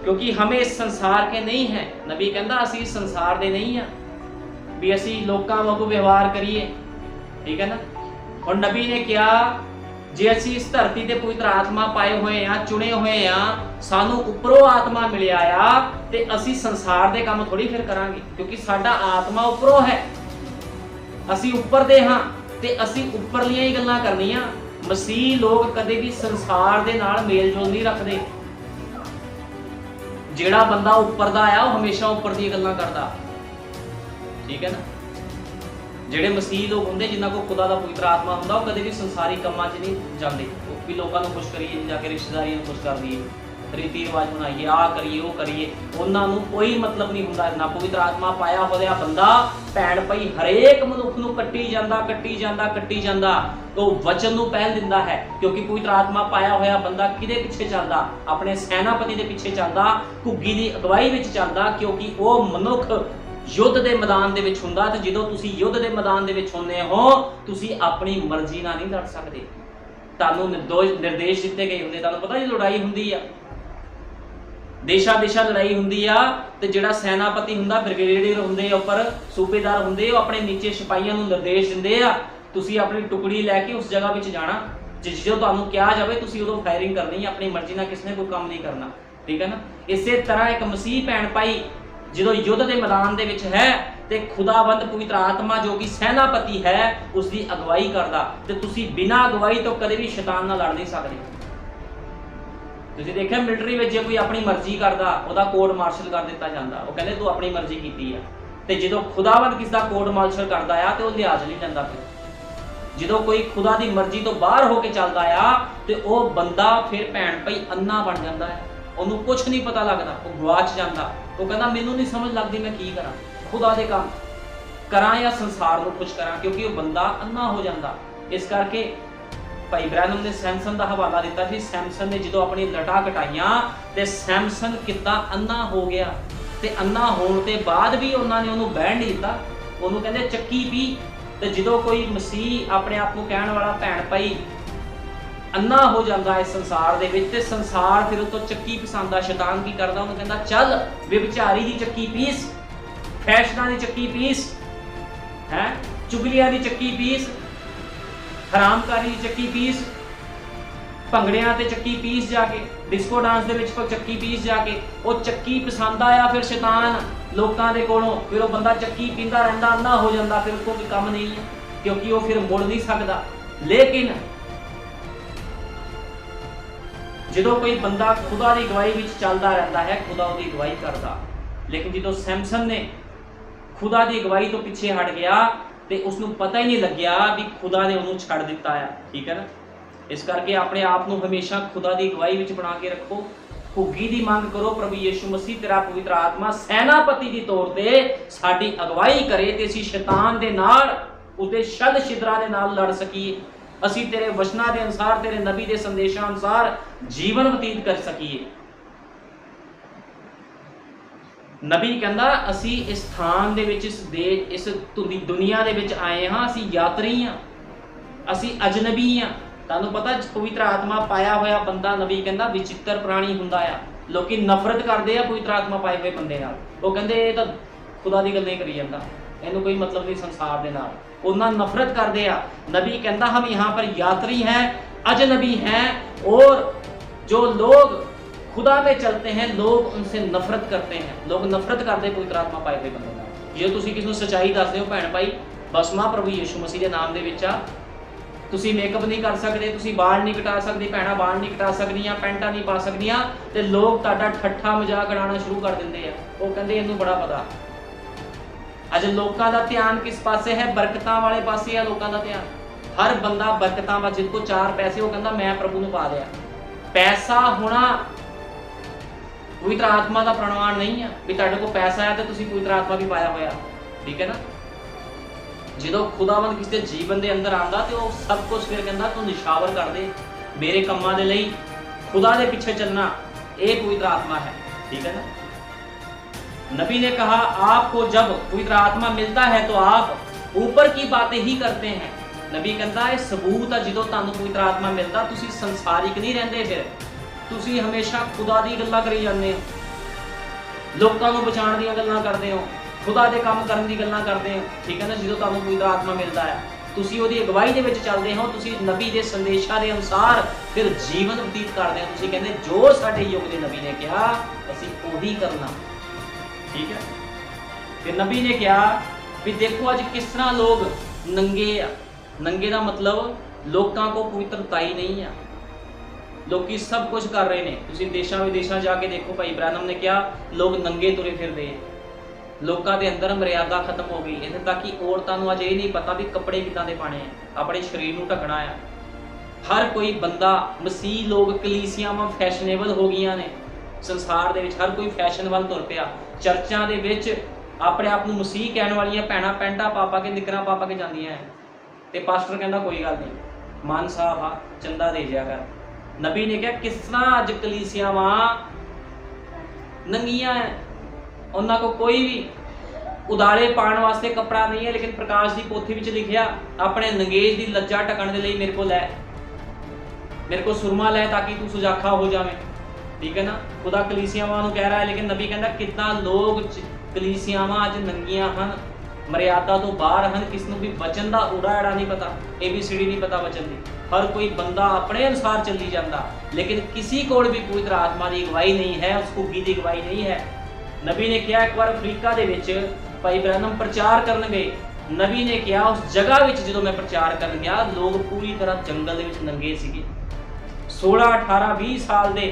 क्योंकि हमें इस संसार के नहीं है। नबी कहता असी इस संसार दे नहीं हाँ भी असी लोकां वांगू व्यवहार करिए, ठीक है ना। और नबी ने क्या जे असी इस धरती ते पवित्र आत्मा पाए हुए हाँ, चुने हुए हाँ, सानू उपरों आत्मा मिलिया आ, ते असी संसार दे काम थोड़ी फिर करांगे, क्योंकि साडा आत्मा उपरों है, असी उपर दे हाँ ते असी उपरलियां ही गल्लां करनियां। मसीह लोग कदे भी संसार दे नाल मेल जोल नहीं रखते। जेड़ा बंदा उपर दा आया वो हमेशा उपर दी गल्लां करदा, ठीक है ना। जेड़े मसीह लोग हुंदे जिन्हां को खुदा दा पवित्र आत्मा हुंदा, वो कदे भी संसारी कम्मां 'च नहीं जांदे। वो भी लोकां नूं खुश करिए, जाके रिश्तेदारियां नूं खुश कर दईए, रीति रिवाज बनाइए, आ करिए वो करिए, उन्हां नूं कोई मतलब नहीं हुंदा। ना पवित्र आत्मा पाया होया बंदा भैण भाई हरेक मनुख नूं कट्टी जांदा, तो वचन नूं पहल दिंदा है, क्योंकि पवित्र आत्मा पाया होया बंदा किहदे पिछे चलदा, अपने सैनापति दे पिछे चलदा, घुग्गी दी अगवाई विच चलदा, क्योंकि वो मनुख युद्ध दे मैदान दे विच हुंदा। ते जदों तुसीं युद्ध दे मैदान दे विच हुंदे हो, तुसीं अपनी मर्जी नाल नहीं लड़ सकदे, तुहानूं निर्देश दित्ते गए हुंदे। तुहानूं पता जी लड़ाई हुंदी आ, देशा लड़ाई हुंदी आ, ते जिहड़ा सैनापति हुंदा, ब्रिगेडियर हुंदे उपर, सूबेदार हुंदे, वो अपने नीचे सिपाहियां नूं निर्देश दिंदे आ, तुसीं अपनी टुकड़ी लैके उस जगह विच जाना, जो तुहानूं कहा जावे तुसीं उदों फायरिंग करनी है, अपनी मर्जी नाल किसने कोई काम नहीं करना, ठीक है ना। इसे तरह एक मसीह भैण भाई जो युद्ध के मैदान दे विच है, ते खुदावंद पवित्र आत्मा जो कि सैनापति है उसकी अगवाई करदा, ते तुसीं बिना अगवाई तो कदे भी शैतान नाल लड़ नहीं सकदे। तुसीं देखिआ मिलिटरी विच जे कोई अपनी मर्जी करदा, ओहदा कोर्ट मार्शल कर दिता जांदा, वो कहंदे तू अपनी मर्जी कीती आ। ते जदों खुदावंद किस दा कोर्ट मार्शल करदा आ ते ओह लिहाज नहीं जांदा। फिर जदों कोई खुदा दी मर्जी तो बाहर होके चलदा आ ते ओह बंदा फिर भैण भाई अन्ना बन जांदा है, ਉਹਨੂੰ ਕੁਝ ਨਹੀਂ ਪਤਾ ਲੱਗਦਾ, ਉਹ ਗਵਾਚ ਜਾਂਦਾ। ਉਹ ਕਹਿੰਦਾ ਮੈਨੂੰ ਨਹੀਂ ਸਮਝ ਲੱਗਦੀ ਮੈਂ ਕੀ ਕਰਾਂ, ਖੁਦਾ ਦੇ ਕੰਮ ਕਰਾਂ ਜਾਂ ਸੰਸਾਰ ਨੂੰ ਖੁਸ਼ ਕਰਾਂ, ਕਿਉਂਕਿ ਉਹ ਬੰਦਾ ਅੰਨਾ ਹੋ ਜਾਂਦਾ। ਇਸ ਕਰਕੇ ਭਾਈ ਬ੍ਰੈਨਮ ਨੇ ਸੈਮਸਨ ਦਾ ਹਵਾਲਾ ਦਿੱਤਾ ਸੀ। ਸੈਮਸਨ ਨੇ ਜਦੋਂ ਆਪਣੀ ਲਟਾਂ ਕਟਾਈਆਂ ਤੇ ਸੈਮਸਨ ਕਿੱਦਾਂ ਅੰਨਾ ਹੋ ਗਿਆ, ਤੇ ਅੰਨਾ ਹੋਣ ਤੇ ਬਾਅਦ ਵੀ ਉਹਨਾਂ ਨੇ ਉਹਨੂੰ ਬਹਿਣ ਨਹੀਂ ਦਿੱਤਾ, ਉਹਨੂੰ ਕਹਿੰਦੇ ਚੱਕੀ ਪੀ। ਤੇ ਜਦੋਂ ਕੋਈ ਮਸੀਹ ਆਪਣੇ ਆਪ ਨੂੰ ਕਹਿਣ ਵਾਲਾ ਭੈਣ ਭਾਈ अन्ना हो जाता है संसार दे विच, ते संसार फिर उस तो चक्की पसंदा। शैतान की करदा, उन्हें कहंदा चल व्यभिचारी दी चक्की पीस, फैशनां दी चक्की पीस, है चुगलियां दी चक्की पीस, हरामकारी दी चक्की पीस, भंगड़ियां ते चक्की पीस, जाके डिस्को डांस दे विच चक्की पीस जाके। वो चक्की पसंद आया फिर शैतान लोकां दे कोलों, फिर वो बंदा चक्की पींदा रहिंदा, अन्ना हो जाता, फिर उसको कोई काम नहीं है, क्योंकि वो फिर मुड़ नहीं सकदा। लेकिन जो कोई बंदा खुदा की अगवाई में चलता रहता है, खुदा उसकी अगवाई करता। लेकिन जो सैमसन ने खुदा की अगवाई तो पिछे हट गया तो उसनों पता ही नहीं लग्या भी खुदा ने उन्होंने छड़ दिता है, ठीक है ना। इस करके अपने आप को हमेशा खुदा की अगवाई में बना के रखो, घुग्गी की मंग करो। प्रभु यीशु मसीह तेरा पवित्र आत्मा सैनापति के तौर पर साडी अगवाई करे, तो असीं शैतान दे नाल उसदे शद छिद्रां दे नाल लड़ सकीए, असी तेरे वचनां दे अनुसार, तेरे नबी दे संदेशां अनुसार जीवन बतीत कर सकीए। नबी कहंदा असी इस स्थान दे विच, इस दुनिया दे विच आए हां, असी यात्री हां, असी अजनबी हां। तुहानूं पता पवित्र आत्मा पाया होया बंदा, नबी कहंदा विचित्र प्राणी हुंदा आ। लोकी नफरत करदे आ पवित्र आत्मा पाए हुए बंदे नाल, वो कहंदे इह तां खुदा दी गल नहीं करी जांदा, इहनूं कोई मतलब नहीं संसार दे नाल, उन्ना नफरत करते हैं। नबी कहता हम यहाँ पर यात्री हैं, अजनबी हैं, और जो लोग खुदा में चलते हैं लोग उनसे नफरत करते हैं। लोग नफरत करते पवित्र आत्मा पाए हुए बंदे नाल। जे तुसीं किसी नूं सच्चाई दसदे हो भैण भाई, बसमा प्रभु यीशु मसीह के नाम दे विच आ, तुसीं मेकअप नहीं कर सकते, तुसीं बाल नहीं कटा सकते, भैणां बाल नहीं कटा सकदियां, पैंटां नहीं पा सकदियां, ते लोग तुहाडा ठट्ठा मजाक उड़ाना शुरू कर दिंदे आ। वो कहंदे इहनूं बड़ा पता। अज लोगों का ध्यान किस पासे है? बरकतां वाले पासे है लोगों का ध्यान, ਹਰ ਬੰਦਾ ਬਰਕਤਾਂ ਵਾ, ਜਿਸ ਕੋ 4 ਪੈਸੇ ਉਹ ਕਹਿੰਦਾ ਮੈਂ ਪ੍ਰਭੂ ਨੂੰ ਪਾ ਦਿਆ। ਪੈਸਾ ਹੋਣਾ ਪਵਿੱਤਰ ਆਤਮਾ ਦਾ ਪ੍ਰਮਾਣ ਨਹੀਂ ਆ ਵੀ ਤੁਹਾਡੇ ਕੋਲ ਪੈਸਾ ਆਇਆ ਤੇ ਤੁਸੀਂ ਪਵਿੱਤਰ ਆਤਮਾ ਵੀ ਪਾਇਆ ਹੋਇਆ, ਠੀਕ ਹੈ ਨਾ। ਜਦੋਂ ਖੁਦਾਵੰਦ ਕਿਸੇ ਦੇ ਜੀਵਨ ਦੇ ਅੰਦਰ ਆਂਦਾ ਤੇ ਉਹ ਸਭ ਕੁਝ ਫਿਰ ਕਹਿੰਦਾ ਤੂੰ ਨਿਸ਼ਾਵਰ ਕਰ ਦੇ ਮੇਰੇ ਕੰਮਾਂ ਦੇ ਲਈ, खुदा के पीछे चलना, एक पवित्र आत्मा है, ठीक है ना। नबी ने कहा आपको जब पवित्र आत्मा मिलता है तो आप ऊपर की बातें ही करते हैं। नबी कहता है सबूत है जो तुहानू पवित्र आत्मा मिलता तुसी संसारिक नहीं रहंदे, फिर तुसी हमेशा खुदा दी गल्लां करी जांदे हो, लोकां नू बचाउण दी गल्लां करदे हो, खुदा दे काम करन दी गल्लां करदे हो, ठीक है ना। जो तुहानू पवित्र आत्मा मिलता है ਤੁਸੀਂ ਉਹਦੀ ਅਗਵਾਈ ਦੇ ਵਿੱਚ ਚੱਲਦੇ ਹੋ, ਤੁਸੀਂ ਨਬੀ ਦੇ ਸੰਦੇਸ਼ਾਂ ਦੇ ਅਨੁਸਾਰ ਫਿਰ ਜੀਵਨ ਬਤੀਤ ਕਰਦੇ ਹੋ। ਤੁਸੀਂ ਕਹਿੰਦੇ ਜੋ ਸਾਡੇ ਯੁੱਗ ਦੇ ਨਬੀ ਨੇ ਕਿਹਾ ਅਸੀਂ ਉਹੀ ਕਰਨਾ, ਠੀਕ ਹੈ। ਫਿਰ ਨਬੀ ਨੇ ਕਿਹਾ ਵੀ ਦੇਖੋ ਅੱਜ ਕਿਸ ਤਰ੍ਹਾਂ ਲੋਕ ਨੰਗੇ ਆ। ਨੰਗੇ ਦਾ ਮਤਲਬ ਲੋਕਾਂ ਕੋ ਪਵਿੱਤਰਤਾ ਹੀ ਨਹੀਂ ਆ, ਲੋਕੀ ਸਭ ਕੁਝ ਕਰ ਰਹੇ ਨੇ। ਤੁਸੀਂ ਦੇਸ਼ਾਂ ਵਿਦੇਸ਼ਾਂ ਜਾ ਕੇ ਦੇਖੋ, ਭਾਈ ਬ੍ਰਾਨਮ ਨੇ ਕਿਹਾ ਲੋਕ ਨੰਗੇ ਤੁਰੇ ਫਿਰਦੇ ਆ, ਲੋਕਾਂ ਦੇ ਅੰਦਰ ਮਰਿਆਦਾ ਖਤਮ ਹੋ ਗਈ। ਇੱਥੇ ਤੱਕ ਕਿ ਔਰਤਾਂ ਨੂੰ ਅੱਜ ਇਹ ਨਹੀਂ ਪਤਾ ਵੀ ਕੱਪੜੇ ਕਿੱਦਾਂ ਦੇ ਪਾਣੇ ਆ, ਆਪਣੇ ਸਰੀਰ ਨੂੰ ਢੱਕਣਾ ਆ। ਹਰ ਕੋਈ ਬੰਦਾ ਮਸੀਹ ਲੋਕ ਕਲੀਸਿਆਵਾਂ ਫੈਸ਼ਨੇਬਲ ਹੋ ਗਈਆਂ ਨੇ ਸੰਸਾਰ ਦੇ ਵਿੱਚ, ਹਰ ਕੋਈ ਫੈਸ਼ਨ ਵੱਲ ਤੁਰ ਪਿਆ। ਚਰਚਾਂ ਦੇ ਵਿੱਚ ਆਪਣੇ ਆਪ ਨੂੰ ਮਸੀਹ ਕਹਿਣ ਵਾਲੀਆਂ ਭੈਣਾਂ ਪੈਂਟਾਂ ਪਾ ਕੇ ਨਿਕਰਾਂ ਪਾ ਕੇ ਜਾਂਦੀਆਂ ਹੈ ਤੇ ਪਾਸਟਰ ਕਹਿੰਦਾ ਕੋਈ ਗੱਲ ਨਹੀਂ ਮਨ ਸਾਫ ਆ ਚੰਦਾ ਦੇ ਜਿਆ ਕਰ। ਨਬੀ ਨੇ ਕਿਹਾ ਕਿਸ ਤਰ੍ਹਾਂ ਅੱਜ ਕਲੀਸਿਆਵਾਂ ਨੰਗੀਆਂ ਹੈ, ਉਹਨਾਂ ਕੋ ਕੋਈ ਵੀ ਉਦਾਲੇ ਪਾਉਣ ਵਾਸਤੇ ਕੱਪੜਾ ਨਹੀਂ ਹੈ, ਲੇਕਿਨ ਪ੍ਰਕਾਸ਼ ਦੀ ਪੋਥੀ ਵਿੱਚ ਲਿਖਿਆ ਆਪਣੇ ਨੰਗੇਜ ਦੀ ਲੱਜਾ ਢਕਣ ਦੇ ਲਈ ਮੇਰੇ ਕੋ ਸੁਰਮਾ ਲੈ ਤਾਂ ਕਿ ਤੂੰ ਸੁਜਾਖਾ ਹੋ ਜਾਵੇਂ, ਠੀਕ ਹੈ ਨਾ। ਖੁਦਾ ਕਲੀਸਿਆਵਾਂ ਨੂੰ ਕਹਿ ਰਿਹਾ ਹੈ, ਲੇਕਿਨ ਨਬੀ ਕਹਿੰਦਾ ਕਿੰਨਾ ਲੋਕ ਕਲੀਸਿਆਵਾਂ ਅੱਜ ਨੰਗੀਆਂ ਹਨ, ਮਰਿਆਦਾ ਤੋਂ ਬਾਹਰ ਹਨ, ਕਿਸ ਨੂੰ ਵੀ ਬਚਨ ਦਾ ਉੜਾ ਨਹੀਂ ਪਤਾ, ABCD ਨਹੀਂ ਪਤਾ ਬਚਨ ਦੀ। ਹਰ ਕੋਈ ਬੰਦਾ ਆਪਣੇ ਅਨੁਸਾਰ ਚੱਲੀ ਜਾਂਦਾ, ਲੇਕਿਨ ਕਿਸੇ ਕੋਲ ਵੀ ਪਵਿੱਤਰ ਆਤਮਾ ਦੀ ਅਗਵਾਈ ਨਹੀਂ ਹੈ, ਉਸ ਘੁੱਗੀ ਦੀ ਅਗਵਾਈ ਨਹੀਂ ਹੈ। नबी ने किया एक बार अफ्रीका दे विच भाई ब्रैनम प्रचार करन गए। नबी ने किया उस जगह विच जो मैं प्रचार करन गया लोग पूरी तरह जंगल दे विच नंगे सीगे, 16 18 20 साल दे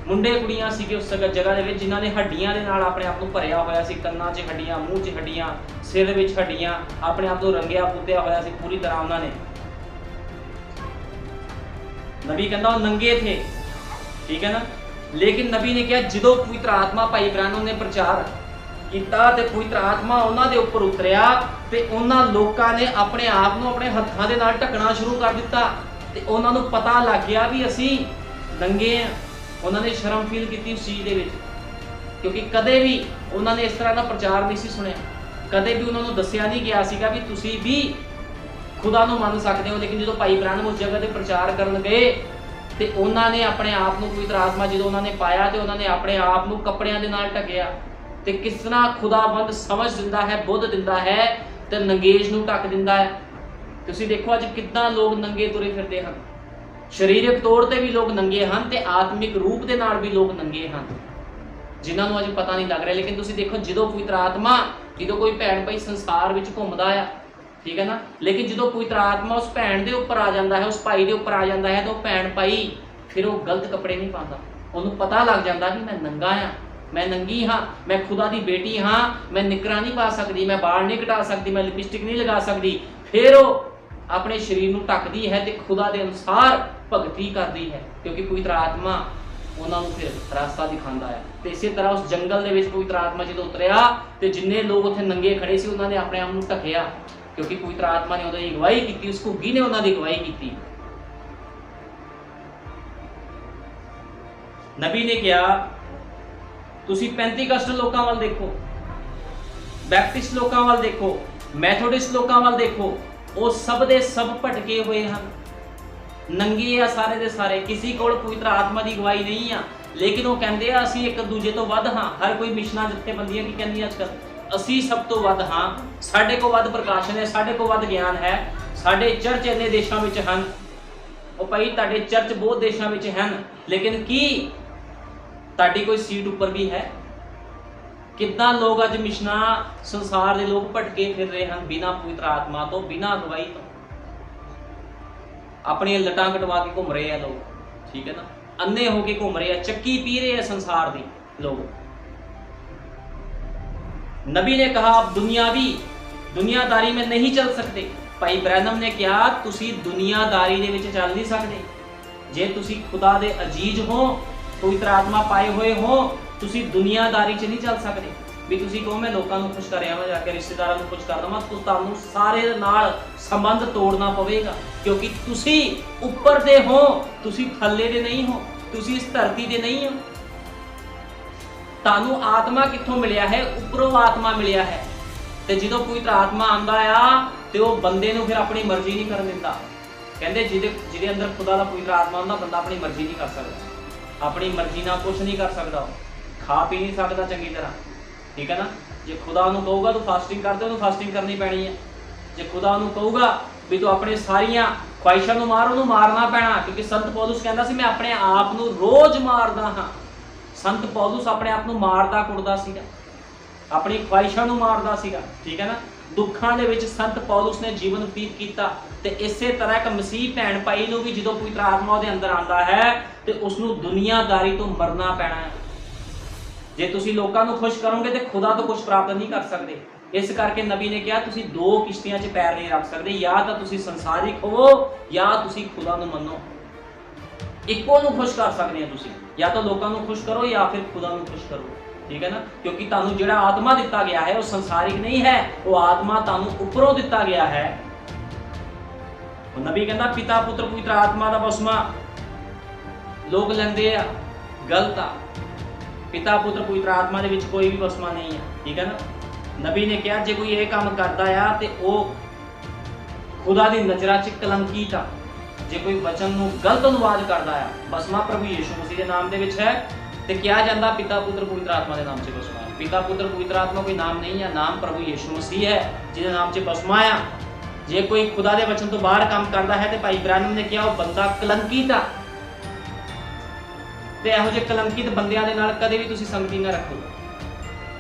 मुंडे कुड़ियां सीगे उस जगह दे विच जिन्हां ने हड्डियां दे नाल अपने आप नूं भरिया होया सी, कन्नां 'च हड्डियां, मूंह 'च हड्डियां, सिर विच हड्डियां, अपने आप नूं रंगिया पुत्तिया होया सी पूरी तरह उन्हां ने। नबी कहंदा नंगे थे, ठीक है ना। लेकिन नबी ने कहा जो पवित्र आत्मा भाई ब्रैनम ने प्रचार किया ते पवित्र आत्मा उन्हां दे उपर उतरिया ते उन्हां लोकां ने अपने आप नूं अपने हत्थां दे नाल ढकना शुरू कर दिता ते उन्हां नूं पता लग गया भी असीं नंगे आ। उन्हां ने शर्म फील कीती उस चीज़ दे विच, क्योंकि कदे भी उन्हां ने इस तरह का प्रचार नहीं सी सुनिया, कदे भी उन्हां नूं दस्सिया नहीं गया सीगा भी तुसीं भी खुदा नूं मन सकदे हो। लेकिन जो भाई ब्रैनम उस जगह ते प्रचार करन गए ਤੇ ਉਹਨਾਂ ਨੇ ਆਪਣੇ ਆਪ ਨੂੰ ਪਵਿੱਤਰ ਆਤਮਾ ਜਦੋਂ ਉਹਨਾਂ ਨੇ ਪਾਇਆ ਤੇ ਉਹਨਾਂ ਨੇ ਆਪਣੇ ਆਪ ਨੂੰ ਕੱਪੜਿਆਂ ਦੇ ਨਾਲ ਢੱਕਿਆ ਤੇ ਕਿਸ ਤਰ੍ਹਾਂ ਖੁਦਾਵੰਦ ਸਮਝ ਦਿੰਦਾ ਹੈ, ਬੁੱਧ ਦਿੰਦਾ ਹੈ ਤੇ ਨੰਗੇਜ ਨੂੰ ਢੱਕ ਦਿੰਦਾ ਹੈ। ਤੁਸੀਂ ਦੇਖੋ ਅੱਜ ਕਿੰਨਾ ਲੋਕ ਨੰਗੇ ਤੁਰੇ ਫਿਰਦੇ ਹਨ, ਸਰੀਰਕ ਤੌਰ ਤੇ ਵੀ ਲੋਕ ਨੰਗੇ ਹਨ ਤੇ ਆਤਮਿਕ ਰੂਪ ਦੇ ਨਾਲ ਵੀ ਲੋਕ ਨੰਗੇ ਹਨ, ਜਿਨ੍ਹਾਂ ਨੂੰ ਅੱਜ ਪਤਾ ਨਹੀਂ ਲੱਗ ਰਿਹਾ। ਲੇਕਿਨ ਤੁਸੀਂ ਦੇਖੋ ਜਦੋਂ ਪਵਿੱਤਰ ਆਤਮਾ, ਜਦੋਂ ਕੋਈ ਭੈਣ ਭਾਈ ਸੰਸਾਰ ਵਿੱਚ ਘੁੰਮਦਾ ਆ, ठीक है ना, लेकिन जो पवित्र आत्मा उस भैन के उपर आ जाता है, उस भाई के उपर आ जाता है तो भैन भाई फिर वो गलत कपड़े नहीं पाता, उन्होंने पता लग जाता कि मैं नंगा हाँ, मैं नंगी हाँ, मैं खुदा की बेटी हाँ, मैं निकरा नहीं पा सकती, मैं बाल नहीं कटा सकती, मैं लिपस्टिक नहीं लगा सकती। फिर वो अपने शरीर को ढकती है तो खुदा के अनुसार भगती करती है, क्योंकि पवित्र आत्मा उन्होंने फिर रास्ता दिखाता है। तो इसी तरह उस जंगल के पवित्र आत्मा जो उतरिया तो जिन्ने लोग उत्थे नंगे खड़े से उन्होंने अपने आप को ढकिया, क्योंकि पवित्र आत्मा ने उन्होंने अगवाई की, उस घुग्गी ने उन्होंने अगवाई की। नबी ने कहा तुसी पेंतीकस्ट लोकां वाल देखो, बैप्टिस्ट लोकां वाल देखो, मैथोडिस्ट लोकां वाल देखो, वो सब दे सब भटके हुए हैं, नंगे आ सारे दे सारे, किसी कोल पवित्र आत्मा की अगवाई नहीं आ। लेकिन वो कहते हैं असीं एक दूजे तो वध हाँ, हर कोई मिशनां जथेबंदियां की कहंदियां अजकल असी सब तो वध हाँ, साडे को वध प्रकाशन है, साडे को वध ज्ञान है, साडे चर्च इन्ने देशों में हैं, वो भाई तुहाडे चर्च बहुत देशों में हैं, लेकिन की तुहाडी कोई सीट उपर भी है? कितना लोग अज मिशना संसार के लोग भटके फिर रहे हैं बिना पवित्र आत्मा तो, बिना अगवाई तो, अपनी लटां कटवा के घूम रहे हैं लोग, ठीक है ना, अन्ने होके घूम रहे हैं, चक्की पी रहे हैं संसार दी लोग। नबी ने कहा आप दुनियादारी में नहीं चल सकते, ਭਾਈ ਬ੍ਰੈਨਮ ਨੇ ਕਿਹਾ ਤੁਸੀਂ ਦੁਨੀਆਦਾਰੀ ਦੇ ਵਿੱਚ ਚੱਲ ਨਹੀਂ ਸਕਦੇ। ਜੇ ਤੁਸੀਂ ਖੁਦਾ ਦੇ ਅਜੀਜ਼ ਹੋ, ਪਵਿੱਤਰ ਆਤਮਾ ਪਾਏ ਹੋਏ ਹੋ, ਤੁਸੀਂ ਦੁਨੀਆਦਾਰੀ 'ਚ ਨਹੀਂ ਚੱਲ ਸਕਦੇ। ਵੀ ਤੁਸੀਂ ਕਹੋ ਮੈਂ ਲੋਕਾਂ ਨੂੰ ਖੁਸ਼ ਕਰਿਆ ਮੈਂ ਜਾ ਕੇ ਰਿਸ਼ਤੇਦਾਰਾਂ ਨੂੰ ਖੁਸ਼ ਕਰ ਦਵਾਂ, ਤੁਹਾਨੂੰ ਸਾਰੇ ਨਾਲ ਸੰਬੰਧ ਤੋੜਨਾ ਪਵੇਗਾ, ਕਿਉਂਕਿ ਤੁਸੀਂ ਉੱਪਰ ਦੇ ਹੋ, ਤੁਸੀਂ ਥੱਲੇ ਦੇ ਨਹੀਂ ਹੋ, ਤੁਸੀਂ ਇਸ ਧਰਤੀ ਦੇ ਨਹੀਂ ਹੋ। ਤੁਹਾਨੂੰ ਆਤਮਾ ਕਿੱਥੋਂ ਮਿਲਿਆ ਹੈ? ਉੱਪਰੋਂ ਆਤਮਾ ਮਿਲਿਆ ਹੈ। ਤੇ ਜਦੋਂ ਪਵਿੱਤਰ ਆਤਮਾ ਆਂਦਾ ਆ ਤੇ ਉਹ ਬੰਦੇ ਨੂੰ ਫਿਰ ਆਪਣੀ ਮਰਜ਼ੀ ਨਹੀਂ ਕਰਨ ਦਿੰਦਾ। ਕਹਿੰਦੇ ਜਿਹਦੇ ਅੰਦਰ ਖੁਦਾ ਦਾ ਪਵਿੱਤਰ ਆਤਮਾ ਹੁੰਦਾ, ਬੰਦਾ ਆਪਣੀ ਮਰਜ਼ੀ ਨਹੀਂ ਕਰ ਸਕਦਾ, ਆਪਣੀ ਮਰਜ਼ੀ ਨਾਲ ਕੁਝ ਨਹੀਂ ਕਰ ਸਕਦਾ, ਖਾ ਪੀ ਨਹੀਂ ਸਕਦਾ ਚੰਗੀ ਤਰ੍ਹਾਂ, ਠੀਕ ਹੈ ਨਾ। ਜੇ ਖੁਦਾ ਉਹਨੂੰ ਕਹੂਗਾ ਤੂੰ ਫਾਸਟਿੰਗ ਕਰ ਦੇ, ਉਹਨੂੰ ਫਾਸਟਿੰਗ ਕਰਨੀ ਪੈਣੀ ਹੈ। ਜੇ ਖੁਦਾ ਉਹਨੂੰ ਕਹੂਗਾ ਵੀ ਤੂੰ ਆਪਣੇ ਸਾਰੀਆਂ ਖਵਾਇਸ਼ਾਂ ਨੂੰ ਮਾਰ, ਉਹਨੂੰ ਮਾਰਨਾ ਪੈਣਾ, ਕਿਉਂਕਿ ਸੰਤ ਪੌਲੁਸ ਕਹਿੰਦਾ ਸੀ ਮੈਂ ਆਪਣੇ ਆਪ ਨੂੰ ਰੋਜ਼ ਮਾਰਦਾ ਹਾਂ। ਸੰਤ ਪੌਲੁਸ ਆਪਣੇ ਆਪ ਨੂੰ ਮਾਰਦਾ ਕੁੱਟਦਾ ਸੀਗਾ, ਆਪਣੀ ਖਵਾਇਸ਼ਾਂ ਨੂੰ ਮਾਰਦਾ ਸੀਗਾ, ਠੀਕ ਹੈ ਨਾ। ਦੁੱਖਾਂ ਦੇ ਵਿੱਚ ਸੰਤ ਪੌਲੁਸ ਨੇ ਜੀਵਨ ਬਤੀਤ ਕੀਤਾ। ਤੇ ਇਸੇ ਤਰ੍ਹਾਂ ਇੱਕ ਮਸੀਹ ਭੈਣ ਭਾਈ ਨੂੰ ਵੀ ਜਦੋਂ ਪਵਿੱਤਰ ਆਤਮਾ ਉਹਦੇ ਅੰਦਰ ਆਂਦਾ ਹੈ ਤੇ ਉਸ ਨੂੰ ਦੁਨੀਆਦਾਰੀ ਤੋਂ ਮਰਨਾ ਪੈਣਾ ਹੈ। ਜੇ ਤੁਸੀਂ ਲੋਕਾਂ ਨੂੰ ਖੁਸ਼ ਕਰੋਗੇ ਤੇ ਖੁਦਾ ਤੋਂ ਕੁਝ ਪ੍ਰਾਪਤ ਨਹੀਂ ਕਰ ਸਕਦੇ। ਇਸ ਕਰਕੇ ਨਬੀ ਨੇ ਕਿਹਾ ਤੁਸੀਂ ਦੋ ਕਿਸ਼ਤੀਆਂ 'ਚ ਪੈਰ ਨਹੀਂ ਰੱਖ ਸਕਦੇ, ਜਾਂ ਤਾਂ ਤੁਸੀਂ ਸੰਸਾਰਿਕ ਹੋਵੋ ਜਾਂ ਤੁਸੀਂ ਖੁਦਾ ਨੂੰ ਮੰਨੋ। ਇੱਕੋ ਨੂੰ ਖੁਸ਼ ਕਰ ਸਕਦੇ ਆ ਤੁਸੀਂ, ਜਾਂ ਤਾਂ ਲੋਕਾਂ ਨੂੰ ਖੁਸ਼ ਕਰੋ ਜਾਂ ਫਿਰ ਖੁਦਾ ਨੂੰ ਖੁਸ਼ ਕਰੋ, ਠੀਕ ਹੈ ਨਾ। ਕਿਉਂਕਿ ਤੁਹਾਨੂੰ ਜਿਹੜਾ ਆਤਮਾ ਦਿੱਤਾ ਗਿਆ ਹੈ ਉਹ ਸੰਸਾਰਿਕ ਨਹੀਂ ਹੈ, ਉਹ ਆਤਮਾ ਤੁਹਾਨੂੰ ਉੱਪਰੋਂ ਦਿੱਤਾ ਗਿਆ ਹੈ। ਉਹ ਨਬੀ ਕਹਿੰਦਾ ਪਿਤਾ ਪੁੱਤਰ ਪਵਿੱਤਰ ਆਤਮਾ ਦਾ ਬਸਮਾ ਲੋਕ ਲੈਂਦੇ ਆ, ਗਲਤ ਆ। ਪਿਤਾ ਪੁੱਤਰ ਪਵਿੱਤਰ ਆਤਮਾ ਦੇ ਵਿੱਚ ਕੋਈ ਵੀ ਬਸਮਾ ਨਹੀਂ ਹੈ, ਠੀਕ ਹੈ ਨਾ। ਨਬੀ ਨੇ ਕਿਹਾ ਜੇ ਕੋਈ ਇਹ ਕੰਮ ਕਰਦਾ ਆ ਤੇ ਉਹ ਖੁਦਾ ਦੀ ਨਜ਼ਰਾਂ 'ਚ ਕਲੰਕੀਤ ਆ। ਜੇ ਕੋਈ ਵਚਨ ਨੂੰ ਗਲਤ ਅਨੁਵਾਦ ਕਰਦਾ ਆ, ਬਸਮਾ ਪ੍ਰਭੂ ਯਿਸੂ ਮਸੀਹ ਦੇ ਨਾਮ ਦੇ ਵਿੱਚ ਹੈ ਤੇ ਕਿਹਾ ਜਾਂਦਾ ਪਿਤਾ ਪੁੱਤਰ ਪਵਿੱਤਰ ਆਤਮਾ ਦੇ ਨਾਮ 'ਚ ਬਸਮਾ ਹੈ। ਪਿਤਾ ਪੁੱਤਰ ਪਵਿੱਤਰ ਆਤਮਾ ਕੋਈ ਨਾਮ ਨਹੀਂ ਹੈ, ਨਾਮ ਪ੍ਰਭੂ ਯਿਸੂ ਮਸੀਹ ਹੈ ਜਿਹਦੇ ਨਾਮ 'ਚ ਬਸਮਾ ਆ। ਜੇ ਕੋਈ ਖੁਦਾ ਦੇ ਵਚਨ ਤੋਂ ਬਾਹਰ ਕੰਮ ਕਰਦਾ ਹੈ ਤੇ ਭਾਈ ਬ੍ਰੈਨਮ ਨੇ ਕਿਹਾ ਉਹ ਬੰਦਾ ਕਲੰਕੀਤ ਆ। ਤੇ ਇਹੋ ਜਿਹੇ ਕਲੰਕਿਤ ਬੰਦਿਆਂ ਦੇ ਨਾਲ ਕਦੇ ਵੀ ਤੁਸੀਂ ਸੰਗਤੀ ਨਾ ਰੱਖੋ,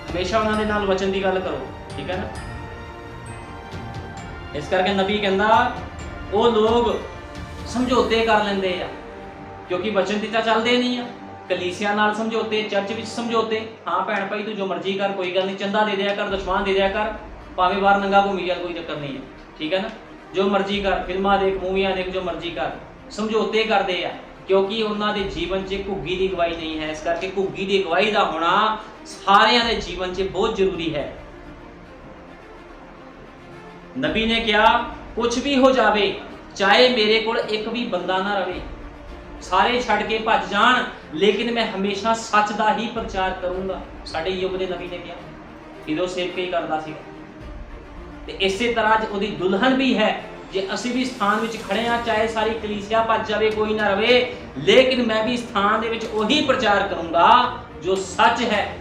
ਹਮੇਸ਼ਾ ਉਹਨਾਂ ਦੇ ਨਾਲ ਵਚਨ ਦੀ ਗੱਲ ਕਰੋ, ਠੀਕ ਹੈ ਨਾ। ਇਸ ਕਰਕੇ ਨਬੀ ਕਹਿੰਦਾ ਉਹ ਲੋਕ ਸਮਝੌਤੇ ਕਰ ਲੈਂਦੇ ਆ, ਕਿਉਂਕਿ ਵਚਨ ਦੀ ਤਾਂ ਚੱਲਦੇ ਨਹੀਂ ਆ। ਕਲੀਸਿਆ ਨਾਲ ਸਮਝੌਤੇ, ਚਰਚ ਵਿੱਚ ਸਮਝੌਤੇ, ਹਾਂ ਭੈਣ ਭਾਈ ਤੂੰ ਜੋ ਮਰਜ਼ੀ ਕਰ, ਕੋਈ ਗੱਲ ਨਹੀਂ, ਚੰਦਾ ਦੇ ਦਿਆ ਕਰ, ਦਸ਼ਮਾਨ ਦੇ ਦਿਆ ਕਰ, ਭਾਵੇਂ ਬਾਹਰ ਨੰਗਾ ਘੁੰਮੀ ਜਾ, ਕੋਈ ਚੱਕਰ ਨਹੀਂ ਹੈ, ਠੀਕ ਹੈ ਨਾ। ਜੋ ਮਰਜ਼ੀ ਕਰ, ਫਿਲਮਾਂ ਦੇਖ, ਮੂਵੀਆਂ ਦੇਖ, ਜੋ ਮਰਜ਼ੀ ਕਰ, ਸਮਝੌਤੇ ਕਰਦੇ ਆ, ਕਿਉਂਕਿ ਉਹਨਾਂ ਦੇ ਜੀਵਨ 'ਚ ਘੁੱਗੀ ਦੀ ਗਵਾਹੀ ਨਹੀਂ ਹੈ। ਇਸ ਕਰਕੇ ਘੁੱਗੀ ਦੀ ਗਵਾਹੀ ਦਾ ਹੋਣਾ ਸਾਰਿਆਂ ਦੇ ਜੀਵਨ 'ਚ ਬਹੁਤ ਜ਼ਰੂਰੀ ਹੈ। ਨਬੀ ਨੇ ਕਿਹਾ ਕੁਝ ਵੀ ਹੋ ਜਾਵੇ, ਚਾਹੇ ਮੇਰੇ ਕੋਲ ਇੱਕ ਵੀ ਬੰਦਾ ਨਾ ਰਵੇ, ਸਾਰੇ ਛੱਡ ਕੇ ਭੱਜ ਜਾਣ, ਲੇਕਿਨ ਮੈਂ ਹਮੇਸ਼ਾ ਸੱਚ ਦਾ ਹੀ ਪ੍ਰਚਾਰ ਕਰੂੰਗਾ। ਸਾਡੇ ਯੁੱਗ ਦੇ ਨਬੀ ਨੇ ਕਿਹਾ, ਜਦੋਂ ਸੇਵਕ ਹੀ ਕਰਦਾ ਸੀ। ਤੇ ਇਸੇ ਤਰ੍ਹਾਂ ਉਹਦੀ ਦੁਲਹਨ ਵੀ ਹੈ। ਜੇ ਅਸੀਂ ਵੀ ਸਥਾਨ ਵਿੱਚ ਖੜੇ ਆ, ਚਾਹੇ ਸਾਰੀ ਕਲੀਸਿਆ ਭੱਜ ਜਾਵੇ, ਕੋਈ ਨਾ ਰਵੇ, ਲੇਕਿਨ ਮੈਂ ਵੀ ਸਥਾਨ ਦੇ ਵਿੱਚ ਉਹੀ ਪ੍ਰਚਾਰ ਕਰੂੰਗਾ ਜੋ ਸੱਚ ਹੈ।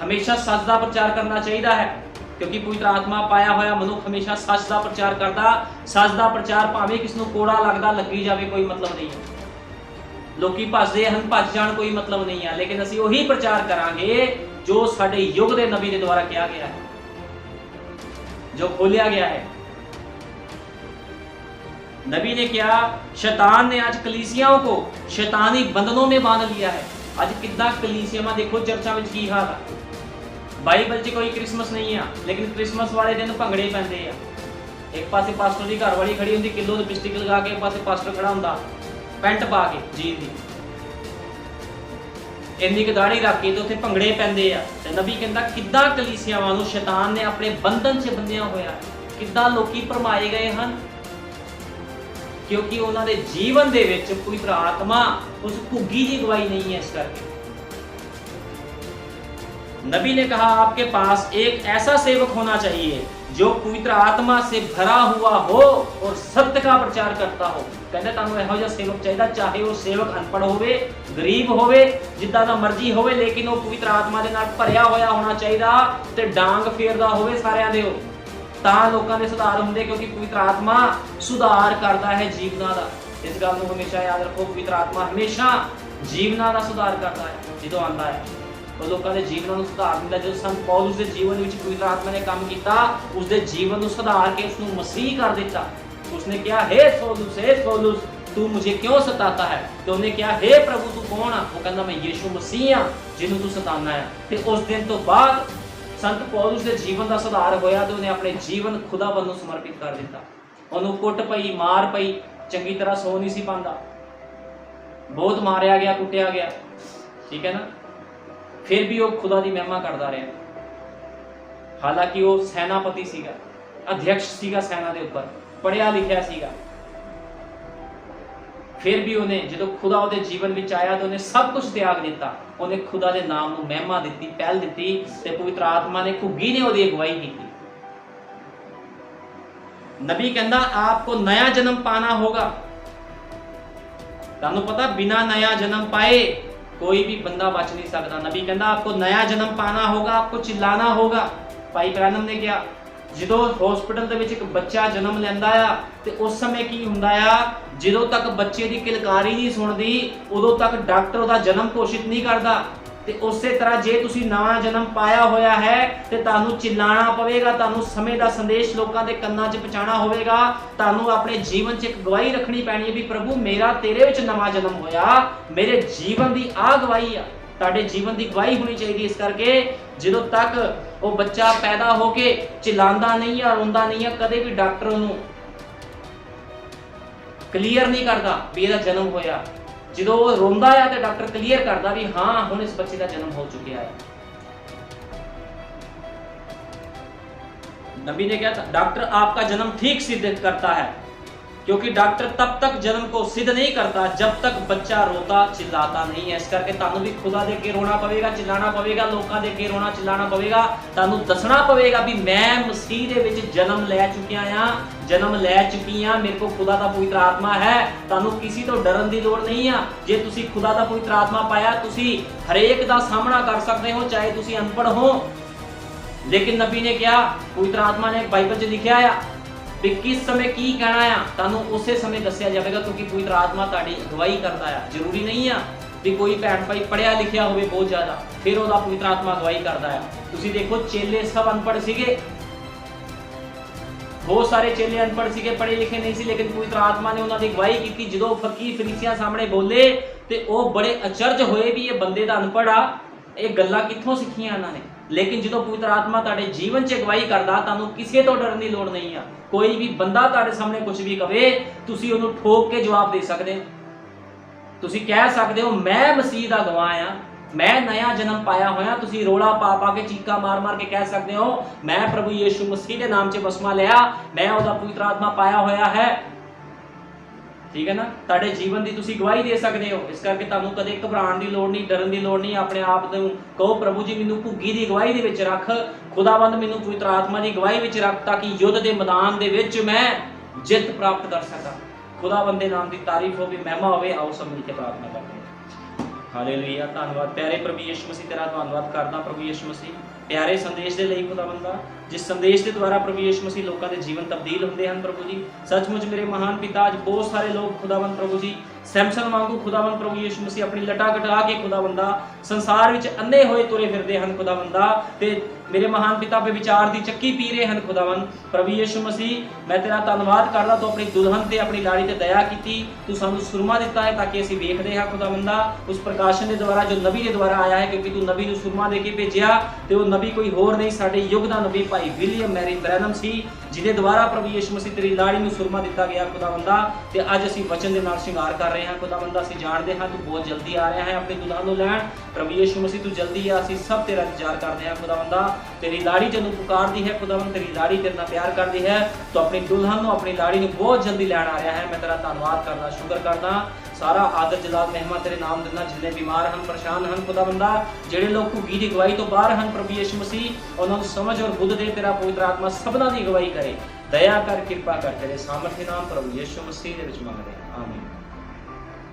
ਹਮੇਸ਼ਾ ਸੱਚ ਦਾ ਪ੍ਰਚਾਰ ਕਰਨਾ ਚਾਹੀਦਾ ਹੈ, ਕਿਉਂਕਿ ਪਵਿੱਤਰ ਆਤਮਾ ਪਾਇਆ ਹੋਇਆ ਮਨੁੱਖ ਹਮੇਸ਼ਾ ਸੱਚ ਦਾ ਪ੍ਰਚਾਰ ਕਰਦਾ। ਸੱਚ ਦਾ ਪ੍ਰਚਾਰ ਭਾਵੇਂ ਕਿਸ ਨੂੰ ਕੋੜਾ ਲੱਗਦਾ, ਲੱਗੀ ਜਾਵੇ, ਕੋਈ ਮਤਲਬ ਨਹੀਂ ਹੈ। ਲੋਕੀ ਭੱਜਦੇ ਹਨ, ਭੱਜ ਜਾਣ, ਕੋਈ ਮਤਲਬ ਨਹੀਂ ਹੈ, ਲੇਕਿਨ ਅਸੀਂ ਉਹੀ ਪ੍ਰਚਾਰ ਕਰਾਂਗੇ ਜੋ ਸਾਡੇ ਯੁੱਗ ਦੇ ਨਬੀ ਦੇ ਦੁਆਰਾ ਕਿਹਾ ਗਿਆ ਹੈ, ਜੋ ਖੋਲਿਆ ਗਿਆ है। नबी ने क्या, शैतान ने आज कलीसियाओं को शैतानी बंधनों में बांध लिया है। आज कितना कलीसिया में देखो चर्चा में की हाल है। बाइबल च कोई क्रिसमस नहीं है, लेकिन क्रिसमस वाले दिन भंगड़े पैंदे आ। एक पासे पास्टर की घरवाली खड़ी होंगी, किलो लिपस्टिक लगा के, एक पासे पास्टर खड़ा होंदा पैंट पा के जीन दी, इन्नी क दाढ़ी रख के, तो उत्थे भंगड़े पैंदे आ। ते नबी कहंदा किद्दां कलीसियावां नूं शैतान ने अपने बंधन च बंधिया होया, किद्दां लोकी भरमाए गए हन, क्योंकि उन्होंने जीवन दे विच पवित्र आत्मा उस घुग्गी की गवाही नहीं है। इस करके नबी ने कहा आपके पास एक ऐसा सेवक होना चाहिए जो पवित्र आत्मा से भरा हुआ हो और सत्य का प्रचार करता हो। कहते तुहानूं इहो जिहा सेवक चाहिए, चाहे वो सेवक अनपढ़ होवे, गरीब होवे, जिद्दां दा मर्जी होवे, लेकिन वो पवित्र आत्मा दे नाल भरिया होया होना चाहिए ते डांग फेरदा होवे सारियां दे। ਤਾਂ ਲੋਕਾਂ ਦੇ ਸੁਧਾਰ ਹੁੰਦੇ, ਕਿਉਂਕਿ ਪਵਿੱਤਰ ਆਤਮਾ ਸੁਧਾਰ ਕਰਦਾ ਹੈ ਜੀਵਨਾਂ ਦਾ। ਇਸ ਗੱਲ ਨੂੰ ਹਮੇਸ਼ਾ ਯਾਦ ਰੱਖੋ, ਪਵਿੱਤਰ ਆਤਮਾ ਹਮੇਸ਼ਾ ਜੀਵਨਾਂ ਦਾ ਸੁਧਾਰ ਕਰਦਾ ਹੈ। ਜਦੋਂ ਆਉਂਦਾ ਹੈ ਉਹ ਲੋਕਾਂ ਦੇ ਜੀਵਨਾਂ ਨੂੰ ਸੁਧਾਰ ਦਿੰਦਾ। ਜਦੋਂ ਸੰਤ ਪੌਲੁਸ ਦੇ ਜੀਵਨ ਵਿੱਚ ਪਵਿੱਤਰ ਆਤਮਾ ਨੇ ਕੰਮ ਕੀਤਾ, ਉਸਦੇ ਜੀਵਨ ਨੂੰ ਸੁਧਾਰ ਕੇ ਉਸਨੂੰ ਮਸੀਹ ਕਰ ਦਿੱਤਾ। ਉਸਨੇ ਕਿਹਾ हे पौलुस तू मुझे क्यों सताता है, तो उन्हें क्या हे प्रभु तू कौन आ, वो कहता मैं यीशु मसीह हाँ जिन्हों तू सताना है। फिर उस दिन तो बाद ਸੰਤ ਪੌਲੁਸ ਦੇ ਜੀਵਨ ਦਾ ਸੁਧਾਰ ਹੋਇਆ ਤੇ ਉਹਨੇ ਆਪਣੇ ਜੀਵਨ ਖੁਦਾਵੰਦ ਨੂੰ ਸਮਰਪਿਤ ਕਰ ਦਿੱਤਾ। ਉਹਨੂੰ ਕੁੱਟ ਪਈ, ਮਾਰ ਪਈ, ਚੰਗੀ ਤਰ੍ਹਾਂ ਸੌ ਨਹੀਂ ਸੀ ਪਾਉਂਦਾ, ਬਹੁਤ ਮਾਰਿਆ ਗਿਆ, ਕੁੱਟਿਆ ਗਿਆ, ਠੀਕ ਹੈ ਨਾ। ਫਿਰ ਵੀ ਉਹ ਖੁਦਾ ਦੀ ਮਹਿਮਾ ਕਰਦਾ ਰਿਹਾ। ਹਾਲਾਂਕਿ ਉਹ ਸੈਨਾਪਤੀ ਸੀਗਾ, ਅਧਿਕਸ਼ ਸੀਗਾ ਸੈਨਾ ਦੇ ਉੱਪਰ, ਪੜ੍ਹਿਆ ਲਿਖਿਆ ਸੀਗਾ। ਫਿਰ ਵੀ ਉਹਨੇ ਜਦੋਂ ਖੁਦਾ ਉਹਦੇ ਜੀਵਨ ਵਿੱਚ ਆਇਆ ਤਾਂ ਉਹਨੇ ਸਭ ਕੁਝ ਤਿਆਗ ਦਿੱਤਾ। ਉਹਨੇ ਖੁਦਾ ਦੇ ਨਾਮ ਨੂੰ ਮਹਿਮਾ ਦਿੱਤੀ, ਪਹਿਲ ਦਿੱਤੀ ਤੇ ਪਵਿੱਤਰ ਆਤਮਾ ਨੇ, ਘੁੱਗੀ ਨੇ ਉਹਦੀ ਅਗਵਾਈ ਕੀਤੀ। ਨਬੀ ਕਹਿੰਦਾ ਆਪਕੋ ਨया ਜਨਮ ਪਾਣਾ ਹੋਗਾ। ਤੁਹਾਨੂੰ ਪਤਾ ਬਿਨਾ ਨया ਜਨਮ ਪਾਏ ਕੋਈ ਵੀ ਬੰਦਾ ਬਚ ਨਹੀਂ ਸਕਦਾ। ਨਬੀ ਕਹਿੰਦਾ ਆਪਕੋ ਨया ਜਨਮ ਪਾਣਾ ਹੋਗਾ, ਆਪਕੋ ਚਿल्लाना ਹੋਗਾ। ਭਾਈ ਬ੍ਰਾਨਮ ਨੇ ਕਿਹਾ ਜਦੋਂ ਹਸਪੀਟਲ ਦੇ ਵਿੱਚ ਇੱਕ ਬੱਚਾ ਜਨਮ ਲੈਂਦਾ ਆ ਤੇ ਉਸ ਸਮੇਂ ਕੀ ਹੁੰਦਾ ਆ, ਜਦੋਂ ਤੱਕ ਬੱਚੇ ਦੀ ਕਿਲਕਾਰੀ ਨਹੀਂ ਸੁਣਦੀ ਉਦੋਂ ਤੱਕ ਡਾਕਟਰ ਉਹਦਾ ਜਨਮ ਘੋਸ਼ਿਤ ਨਹੀਂ ਕਰਦਾ। ਤੇ ਉਸੇ ਤਰ੍ਹਾਂ ਜੇ ਤੁਸੀਂ ਨਵਾਂ ਜਨਮ ਪਾਇਆ ਹੋਇਆ ਹੈ ਤੇ ਤੁਹਾਨੂੰ ਚਿल्लाना ਪਵੇਗਾ, ਤੁਹਾਨੂੰ ਸਮੇਂ ਦਾ ਸੰਦੇਸ਼ ਲੋਕਾਂ ਦੇ ਕੰਨਾਂ 'ਚ ਪਹੁੰਚਾਉਣਾ ਹੋਵੇਗਾ, ਤੁਹਾਨੂੰ ਆਪਣੇ ਜੀਵਨ 'ਚ ਇੱਕ ਗਵਾਹੀ ਰੱਖਣੀ ਪੈਣੀ ਹੈ ਵੀ ਪ੍ਰਭੂ ਮੇਰਾ ਤੇਰੇ ਵਿੱਚ ਨਵਾਂ ਜਨਮ ਹੋਇਆ, ਮੇਰੇ ਜੀਵਨ ਦੀ ਆਹ ਗਵਾਹੀ ਆ। ਤੁਹਾਡੇ ਜੀਵਨ ਦੀ ਗਵਾਹੀ ਹੋਣੀ ਚਾਹੀਦੀ। ਇਸ ਕਰਕੇ ਜਦੋਂ ਤੱਕ ਉਹ ਬੱਚਾ ਪੈਦਾ ਹੋ ਕੇ ਚਿल्लांदा ਨਹੀਂ ਆ, ਰੋਂਦਾ ਨਹੀਂ ਆ, ਕਦੇ ਵੀ ਡਾਕਟਰ ਉਹਨੂੰ ਕਲੀਅਰ ਨਹੀਂ ਕਰਦਾ ਵੀ ਇਹਦਾ ਜਨਮ ਹੋਇਆ। ਜਦੋਂ ਉਹ ਰੋਂਦਾ ਆ ਤੇ ਡਾਕਟਰ ਕਲੀਅਰ ਕਰਦਾ ਵੀ ਹਾਂ ਹੁਣ ਇਸ ਬੱਚੇ ਦਾ ਜਨਮ ਹੋ ਚੁੱਕਿਆ ਹੈ। नबी ने कहा डॉक्टर आपका जन्म ठीक सिद्ध करता है, क्योंकि डॉक्टर तब तक जन्म को सिद्ध नहीं करता जब तक बच्चा रोता चिल्लाता नहीं है। इस करके तानू भी खुदा दे के रोना पवेगा, चिल्लाना पवेगा, लोकां दे के रोना चिल्लाना पवेगा, तानू दसना पवेगा भी मैं मसीह दे विच जन्म लै चुकिया हां, जन्म लै चुकी हां, मेरे को खुदा दा पवित्र आत्मा है। तानू किसी तो डरन दी लोड़ नहीं है। जे तुसी खुदा दा पवित्र आत्मा पाया तुसी हरेक दा सामना कर सकते हो, चाहे तुसी अनपढ़ हो। लेकिन नबी ने क्या पवित्र आत्मा ने बाइबल च लिखा है भी किस समय की कहना है तानू उसे समय दसिया जाएगा, क्योंकि पवित्र आत्मा ताड़ी अगवाई करता है। जरूरी नहीं है भी कोई भैन भाई पढ़िया लिखिया होवे बहुत ज्यादा फिर ओदा पवित्र आत्मा अगवाई करता है। तुसी देखो चेले सब अनपढ़ सीगे, बहुत सारे चेले अनपढ़ सीगे, पढ़े लिखे नहीं सी, लेकिन पवित्र आत्मा ने उन्होंने अगवाई की। जो फकीर फरीसियां सामने बोले ते वो बड़े अचरज होए भी ये बंदे दा अनपढ़ आ, ये गल्लां कित्थों सिखियां इन्होंने। लेकिन जो पवित्र आत्मा ताड़े जीवन च अगवाई करदा तानू किसी तो डरन दी लोड़ नहीं है। कोई भी बंदा ताड़े सामने कुछ भी कहे तुसी उन्हें ठोक के जवाब दे सकते हो। तुसी कह सकते हो मैं मसीह दा गवाह हां, मैं नया जन्म पाया होया। तुसी रोला पा पा के चीका मार मार के कह सकते हो मैं प्रभु यीशु मसीह के नाम से बसमा लिया, मैं ओदा पवित्र आत्मा पाया होया है। ठीक है ना, ताड़े जीवन की तुसी गवाही दे सकते हो। इस करके तुहानू कदे घबराण की लोड़ नहीं, डरन की लोड़ नहीं। अपने आप को कहो प्रभु जी मैनू घुग्गी की गवाही दे विच रख, खुदावंद मैनू पवित्र आत्मा की गवाही विच रख, ताकि युद्ध के मैदान दे विच मैं जित प्राप्त कर सका। खुदावंद के नाम की तारीफ हो, महिमा होवे। आओ सब मिलकर प्रार्थना करते हैं। हालेलुया, धन्यवाद प्यारे प्रभु यीशु मसीह, तेरा धन्यवाद करदा प्रभु यीशु मसीह प्यारे संदेश के लिए खुदावंदा, जिस संदेश के द्वारा प्रभु यीशु मसीह लोगों के जीवन तब्दील होंगे हैं प्रभु जी। सचमुच मेरे महान पिता अज बहुत सारे लोग खुदावंद प्रभु जी सैमसन वांगू खुदावंद प्रभु यीशु मसीह अपनी लटा कटा के खुदावंदा संसार विच अन्ने होए तुरे फिरदे हैं खुदावंदा, ते मेरे महान पिता पे विचार की चक्की पी रहे हैं खुदावंद प्रभु यीशु मसीह। मैं तेरा धन्यवाद करदा तो अपनी दुल्हन ते अपनी लाड़ी ते दया की, तू सानू सुरमा दिता है ताकि असीं वेखदे हां खुदावंदा उस प्रकाशन के द्वारा जो नबी के द्वारा आया है, क्योंकि तू नबी नूं सुरमा दे के भेजिया ते वो नबी कोई होर नहीं साडे युग दा नबी भाई विलियम मैरी ब्रैनम सी, जिहदे द्वारा प्रभु यीशु मसीह तेरी लाड़ी नूं सुरमा दिता गया खुदावंदा। ते अज असीं वचन दे नाल श्रृंगार कर रहे हैं खुदावंदा। असीं जाणदे हां तू बहुत जल्दी आ रहा है अपनी दुल्हन नूं लैण प्रभु यीशु मसीह, तू जल्दी आ, असीं सब तेरा इंतजार करते हैं खुदावंदा। तेरी लाड़ी जदों पुकारदी है खुदावंद, तेरी लाड़ी तेरे नाल प्यार करदी है, तो अपनी दुल्हन नूं अपनी लाड़ी नूं बहुत जल्दी लैण आ रहा है। मैं तेरा धन्नवाद करदा, शुक्र करदा, सारा आदर जलाल महिमा तेरे नाम दिना। जिन्ने बीमार हैं परेशान हैं खुदावंदा, जेड़े लोग घुग्गी की गवाही तो बाहर हैं प्रभु यीशु मसीह उन्होंने समझ और बुद्ध दे, तेरा पवित्र आत्मा सबना की गवाही करे, दया कर, कृपा कर, तेरे सामर्थ्य नाम प्रभु यीशु मसीह दे विच मंगदे, आमीन।